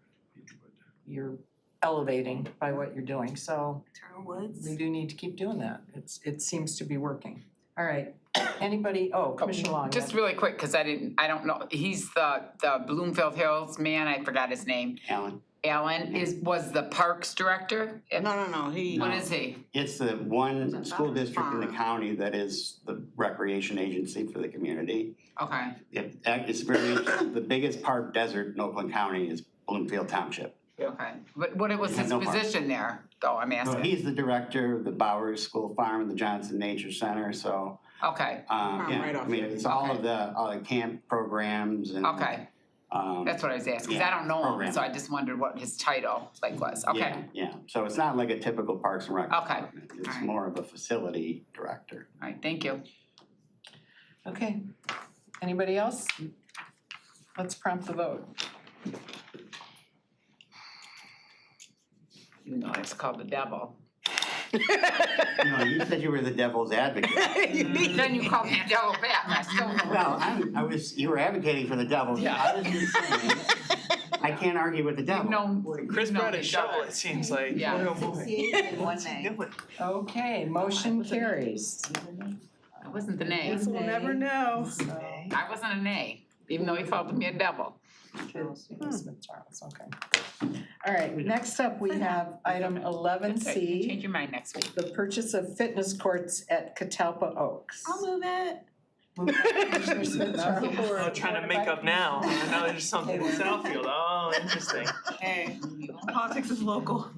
elevating by what you're doing. So we do need to keep doing that. It seems to be working. All right, anybody, Commissioner Long. Just really quick, cause I don't know, he's the Bloomfield Hills man, I forgot his name. Alan was the Parks Director? No, What is he? It's the one school district in the county that is the recreation agency for the community. Okay. It's very, the biggest park desert in Oakland County is Bloomfield Township. Okay, but what was his position there, though, I'm asking? So he's the director of the Bowers School Farm and the Johnson Nature Center, so. Okay. It's all of the camp programs and. Okay. That's what I was asking, cause I don't know him, so I just wondered what his title was, okay. Yeah, so it's not like a typical Parks and Rec department. It's Alright. more of a facility director. All right, thank you. Okay, anybody else? Let's prompt the vote. You know, it's called the devil. No, you said you were the devil's advocate. Then you called me a devil back, and I still. Well, you were advocating for the devil. Yeah. I was just saying, I can't argue with the devil. Chris brought a shovel, it seems like. Yeah. Oh, boy. Okay, motion carries. I wasn't the nay. We'll never know. I wasn't a nay, even though he called me a devil. Smith Charles, okay. All right, next up, we have item 11C. Change your mind next week. The purchase of fitness courts at Catalpa Oaks. I'll move it. Commissioner Smith Charles. Oh, trying to make up now. I know there's something in Southfield. Oh, interesting. Hey, politics is local.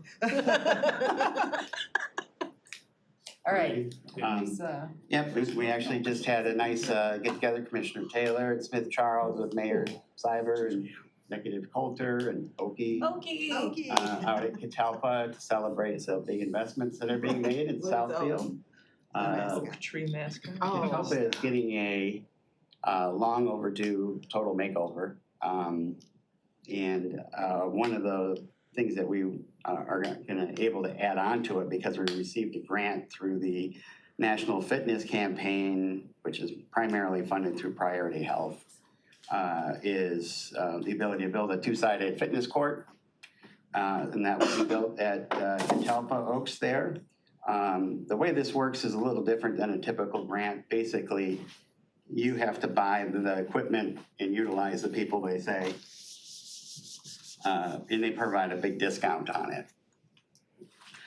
All right. Yep, we actually just had a nice get-together, Commissioner Taylor and Smith Charles with Mayor Cyber and Executive Coulter and Oki. Out at Catalpa to celebrate some big investments that are being made in Southfield. Tree mascot. Catalpa is getting a long overdue total makeover. And one of the things that we are gonna able to add on to it, because we received a grant through the National Fitness Campaign, which is primarily funded through Priority Health, is the ability to build a two-sided fitness court. And that will be built at Catalpa Oaks there. The way this works is a little different than a typical grant. Basically, you have to buy the equipment and utilize the people they say, and they provide a big discount on it.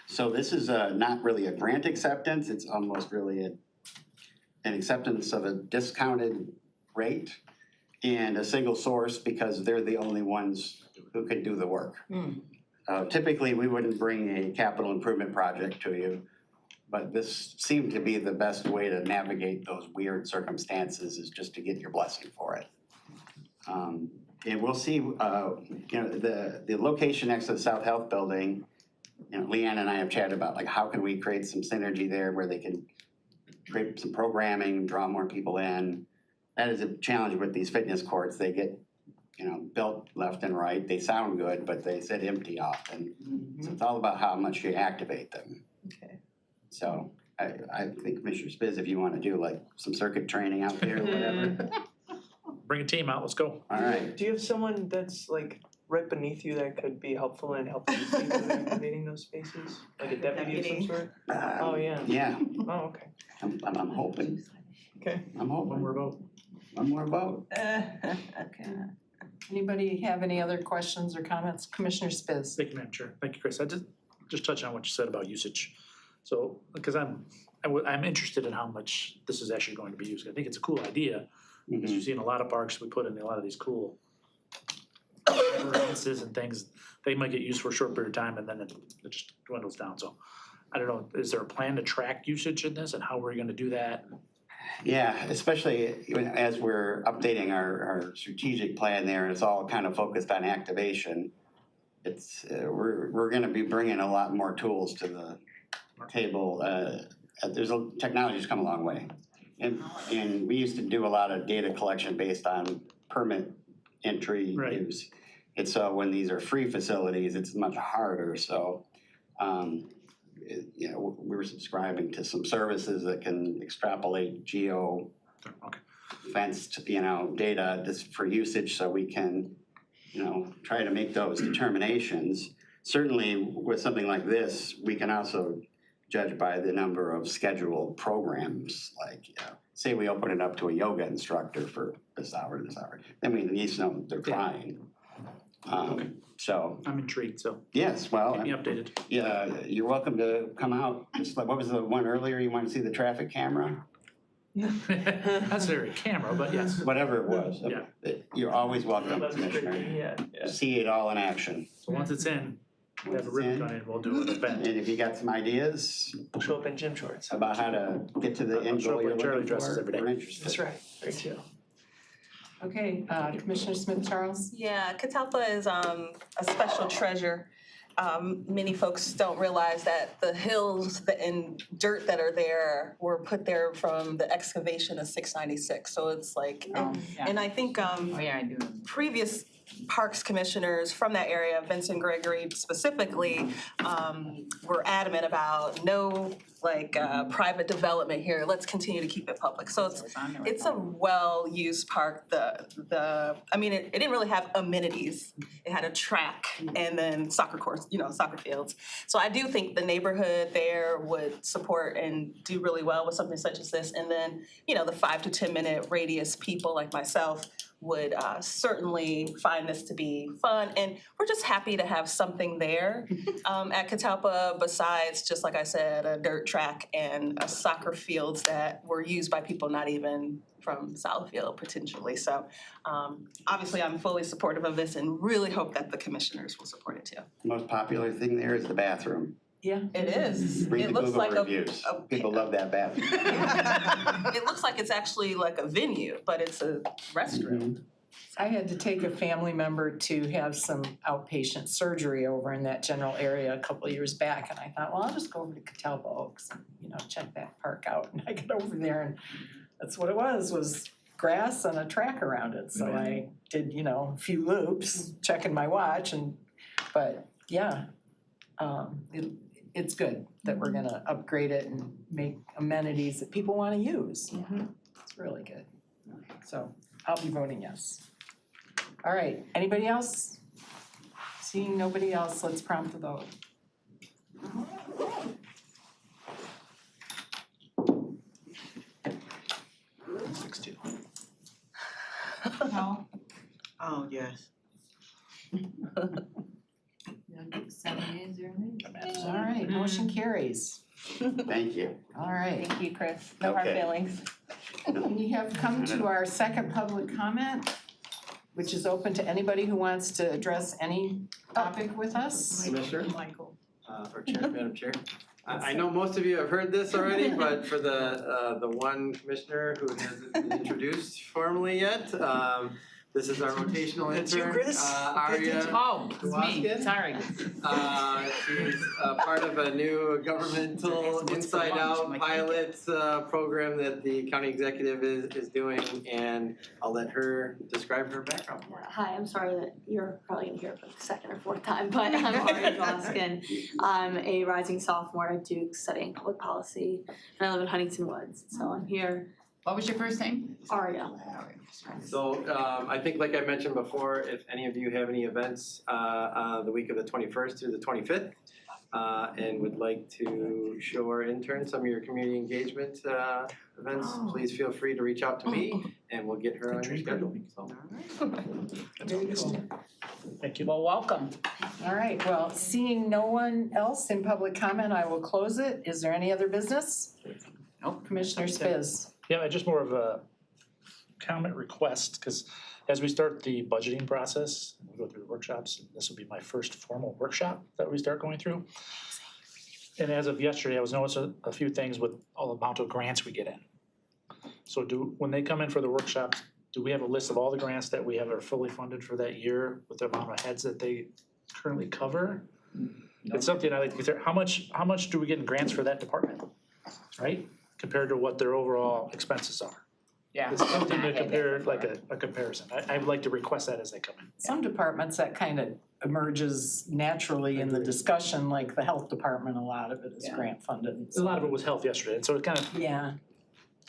So this is not really a grant acceptance, it's almost really an acceptance of a discounted rate and a single source, because they're the only ones who can do the work. Typically, we wouldn't bring a capital improvement project to you, but this seemed to be the best way to navigate those weird circumstances, is just to get your blessing for it. And we'll see, the location next to the South Health Building, Leanne and I have chatted about, like, how can we create some synergy there where they can create some programming, draw more people in. That is a challenge with these fitness courts. They get, built left and right. They sound good, but they sit empty often. So it's all about how much you activate them. Okay. So I think Commissioner Spiz, if you want to do like some circuit training out there or whatever. Bring a team out, let's go. All right. Do you have someone that's like right beneath you that could be helpful in helping you see with activating those spaces? Like a deputy of some sort? Oh, yeah. Yeah. Oh, okay. I'm hoping. Okay. I'm hoping. One more vote. One more vote. Okay. Anybody have any other questions or comments? Commissioner Spiz. Thank you, Madam Chair. Thank you, Chris. I just touch on what you said about usage. So, because I'm interested in how much this is actually going to be used. I think it's a cool idea. As you see in a lot of parks, we put in a lot of these cool fences and things. They might get used for a short period of time and then it just dwindles down. So I don't know, is there a plan to track usage in this and how we're gonna do that? Yeah, especially as we're updating our strategic plan there, and it's all kind of focused on activation. It's, we're gonna be bringing a lot more tools to the table. Technology's come a long way. And we used to do a lot of data collection based on permit entry use. And so when these are free facilities, it's much harder, so we're subscribing to some services that can extrapolate geo fenced, data just for usage, so we can, try to make those determinations. Certainly with something like this, we can also judge by the number of scheduled programs, like, say we open it up to a yoga instructor for this hour, then we at least know they're trying. So. I'm intrigued, so. Yes, well. Keep me updated. Yeah, you're welcome to come out. Just like, what was the one earlier, you wanted to see the traffic camera? Not necessarily a camera, but yes. Whatever it was. Yeah. You're always welcome, Commissioner. To see it all in action. So once it's in, we have a ribbon gun and we'll do an event. And if you got some ideas. Show up in gym shorts. About how to get to the end goal you're looking for, we're interested. That's right, very true. Okay, Commissioner Smith-Charles? Yeah, Catalpa is a special treasure. Many folks don't realize that the hills and dirt that are there were put there from the excavation of 696. So it's like, and I think previous parks commissioners from that area, Vincent Gregory specifically, were adamant about no private development here. Let's continue to keep it public. So it's a well-used park. It didn't really have amenities. It had a track and then soccer courts, soccer fields. So I do think the neighborhood there would support and do really well with something such as this. And then, the 5 to 10 minute radius people like myself would certainly find this to be fun. And we're just happy to have something there at Catalpa besides, just like I said, a dirt track and a soccer fields that were used by people not even from Southfield potentially. So obviously I'm fully supportive of this and really hope that the commissioners will support it too. The most popular thing there is the bathroom. Yeah, it is. Read It the looks Google like reviews. People love that bathroom. It looks like it's actually like a venue, but it's a restroom. I had to take a family member to have some outpatient surgery over in that general area a couple of years back, and I thought, well, I'll just go over to Catalpa Oaks and, check that park out. And I get over there and that's what it was grass and a track around it. So I did, a few loops, checking my watch, but yeah, it's good that we're gonna upgrade it and make amenities that people wanna use. It's really good. So I'll be voting yes. All right, anybody else? Seeing nobody else, let's prompt the vote. No. Oh, yes. 7 yeas, 0 nays. All right, motion carries. Thank you. All right. Thank you, Chris. No hard Okay. feelings. We have come to our second public comment, which is open to anybody who wants to address any topic with us. Commissioner? Michael. Or Chair, Madam Chair. I know most of you have heard this already, but for the one commissioner who hasn't been introduced formally yet, this is our rotational That's you, intern, Chris? Aria. Oh, it's me, Kowalski. sorry. She's part of a new governmental Inside Out pilot program that the county executive is doing, and I'll let her describe her background. Hi, I'm sorry that you're probably gonna hear it for the second or fourth time, but I'm Aria Glaskin. I'm a rising sophomore at Duke studying public policy, and I live in Huntington Woods, so I'm here. What was your first name? Aria. So I think like I mentioned before, if any of you have any events the week of the 21st through the 25th and would like to show our interns some of your community engagement events, please feel free to reach out to me and we'll get her on your schedule. So. Very cool. Thank you. Well, welcome. All right, well, seeing no one else in public comment, I will close it. Is there any other business? Nope. Commissioner Spiz. Yeah, just more of a comment request, because as we start the budgeting process, we go through the workshops, and this will be my first formal workshop that we start going through. And as of yesterday, I was noticing a few things with all the amount of grants we get in. So when they come in for the workshops, do we have a list of all the grants that we have are fully funded for that year with the amount of heads that they currently cover? It's something I like to consider. How much do we get in grants for that department, right? Compared to what their overall expenses are. Yeah. It's something to compare, like a comparison. I would like to request that as they come in. Some departments that kind of emerges naturally in the discussion, like the health department, a lot of it is grant funded. A lot of it was health yesterday, and so it kind of Yeah.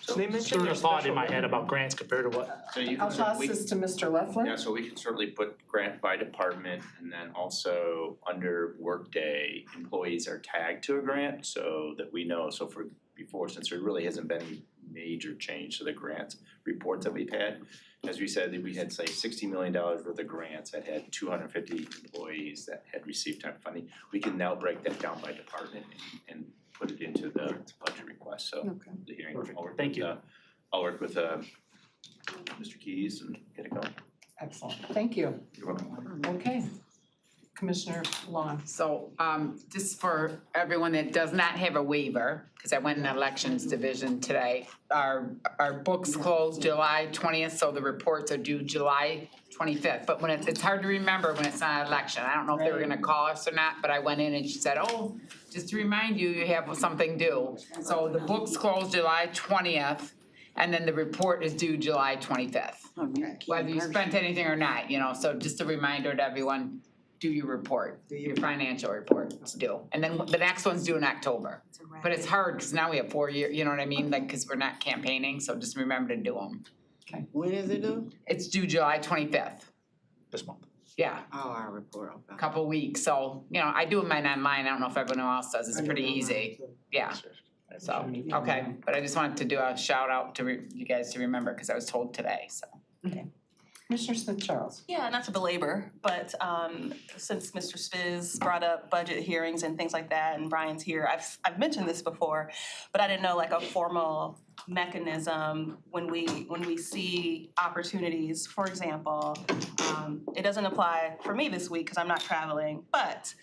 stirred a thought in my head about grants compared to what. So you I'll can, toss this to Mr. Leffler. yeah, so we can certainly put grant by department, and then also under workday, employees are tagged to a grant so that we know, so for before, since there really hasn't been any major change to the grants reports that we've had. As we said, that we had say $60 million worth of grants that had 250 employees that had received time funding. We can now break that down by department and put it into the budget request, so the hearing. Thank you. I'll work with Mr. Keys and get it going. Excellent, thank you. You're welcome. Okay. Commissioner Long. So, just for everyone that does not have a waiver, because I went in the elections division today, our books close July 20th, so the reports are due July 25th. But when it's hard to remember when it's not an election. I don't know if they were gonna call us or not, but I went in and she said, oh, just to remind you, you have something due. So the books close July 20th, and then the report is due July 25th. Whether you spent anything or not, so just a reminder to everyone, do your report, your financial report, it's due. And then the next one's due in October. But it's hard, because now we have 4 years, you know what I mean, like, because we're not campaigning, so just remember to do them. Okay. When is it due? It's due July 25th. This month. Yeah, Oh, our report, okay. couple weeks, so, I do mine online, I don't know if everyone else does, it's pretty easy, yeah. So, okay, but I just wanted to do a shout out to you guys to remember, because I was told today, so. Commissioner Smith Charles. Yeah, not to belabor, but since Mr. Spiz brought up budget hearings and things like that, and Brian's here, I've mentioned this before, but I didn't know like a formal mechanism when we see opportunities. For example, it doesn't apply for me this week because I'm not traveling, but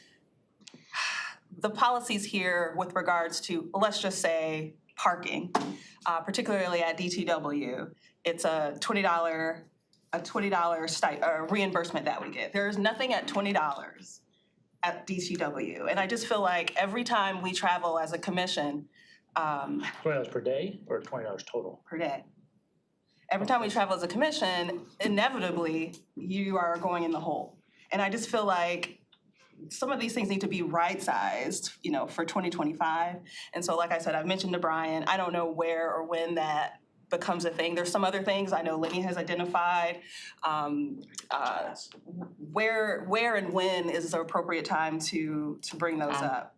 the policies here with regards to, let's just say, parking, particularly at DTW, it's a $20 reimbursement that we get. There's nothing at $20 at DTW. And I just feel like every time we travel as a commission, $20 per day or $20 total? per day. Every time we travel as a commission, inevitably, you are going in the hole. And I just feel like some of these things need to be right-sized, for 2025. And so, like I said, I've mentioned to Brian, I don't know where or when that becomes a thing. There's some other things I know Lenny has identified. Where and when is the appropriate time to bring those up?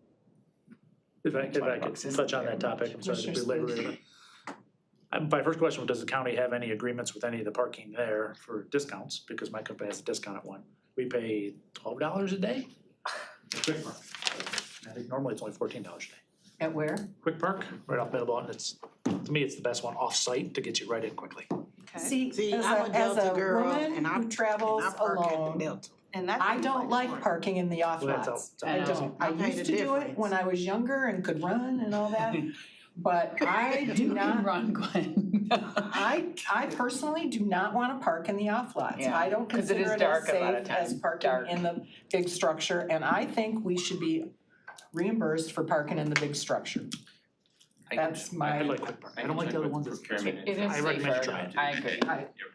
If I could touch on that topic, I'm sorry to belabor it. My first question was, does the county have any agreements with any of the parking there for discounts? Because my company has a discount at one. We pay $12 a day at Quick Park. I think normally it's only $14 a day. At where? Quick Park, right off Middlebelt, and to me, it's the best one off-site to get you right in quickly. See, I'm a as Delta a girl, woman and who travels alone, And that's I don't like parking in the off Well, that's lots. all- I don't. I Okay, used the to do it difference. when I was younger and could run and all that. But I do not, Run, Gwen. I personally do not wanna park in the off lots. Yeah, I don't 'cause it is consider it dark as a lot of safe as time, parking dark. in the big structure. And I think we should be reimbursed for parking in the big structure. That's I my, like Quick Park. I don't like the other ones. Procurement. It is I recommend you safer. try it. I agree.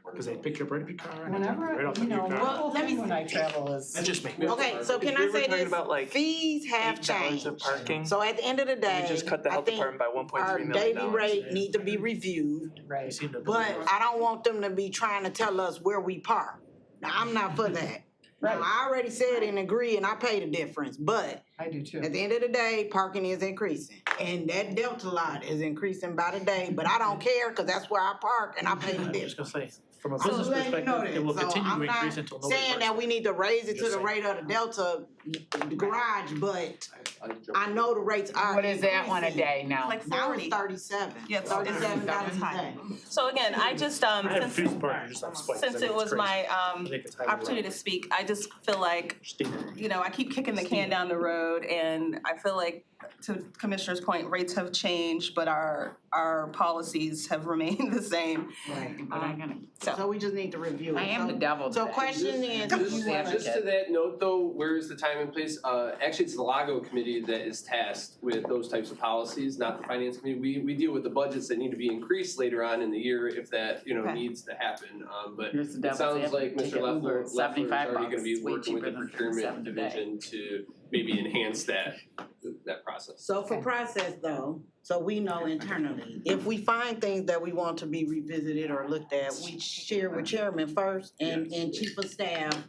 Because they pick you up right up your car. and whenever, right off you of your know, car. the Well, whole let me thing when I travel is. That's just me. Okay, so can I say this? About like Fees have $8 changed. of parking. So at the end of the day, We just cut the I health think department by our $1.3 daily million. rate need to be reviewed, Right. but I don't want them to be trying to tell us where we park. Now, I'm not for that. Now, I already said and agree, and I pay the difference, but I do too. at the end of the day, parking is increasing. And that Delta lot is increasing by the day, but I don't care, cause that's where I park and I pay the I was difference. just gonna say, from a I'm business letting you know perspective, it will that. So continue to I'm not increase until nobody saying parks that we need to raise it to Just the saying. rate of the Delta garage, but I know the rates are What is that on a increasing. day now? Like Now 40. it's 37. Yeah, it's 37 it's dollars a high. day. So again, I just, I have since, refused to park, just on spikes. since it was my, I think it's highway opportunity to speak, I just feel like, Steam. you know, I keep kicking the can down the road and I feel like, to Commissioner's point, rates have changed, but our policies have remained the same. Right. But I'm gonna, So we just need to review it. I am the devil So today. question is, Just to that note though, where is the time and place? Actually, it's the LAGO committee that is tasked with those types of policies, not the finance committee. We deal with the budgets that need to be increased later on in the year if that, you know, Okay. needs to happen. But Here's the it devil's sounds like advocate, Mr. ticket Uber, Leffler is already $75, gonna be way working with the cheaper than procurement $37 today. division to maybe enhance that process. so for process though, so we know internally, if we find things that we want to be revisited or looked at, we share with chairman first and chief of staff,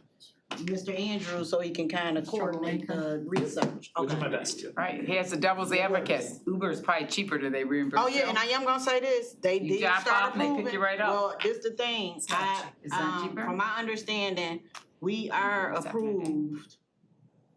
Mr. Andrews, so he can kind of coordinate the research. I'll do Okay. my best. Right, here's the devil's advocate. Uber is probably cheaper, do they reimburse Oh, yeah, and I am gonna say this, they You did drop start off and they pick approving. you right up. Well, this the thing, Is that cheaper? from my understanding, we are approved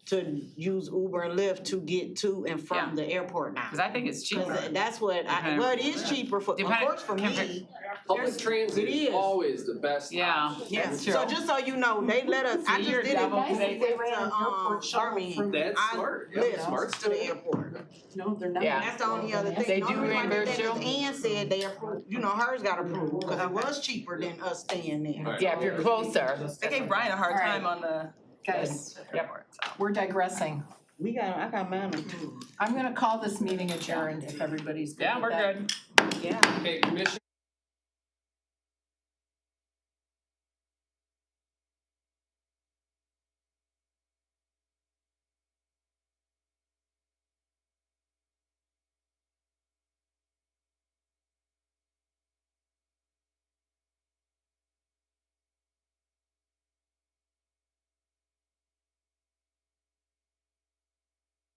to use Uber and Lyft to get to and from the airport now. Cause I think it's cheaper. 'Cause that's what well, it is cheaper for, of course, for me. Public transit It is is. always the best Yeah. option. Yeah, That's so true. just so you know, they let us, I See, just you're did it, double they today. went to, Birmingham. That's I smart. Yeah, lived smart's to the still- airport. No, they're not. Yeah. That's the only other thing. They The do only reason I did reimburse that 'cause you? Ann said they approved, you know, hers got approved, cause it was cheaper than us staying there. Right. Yeah, if you're closer. They gave Brian a hard All right. time on the. Guys, Airport, so. we're digressing. I got mine approved. I'm gonna call this meeting adjourned if everybody's good Yeah, with we're that. good. Yeah. Okay, Commissioner.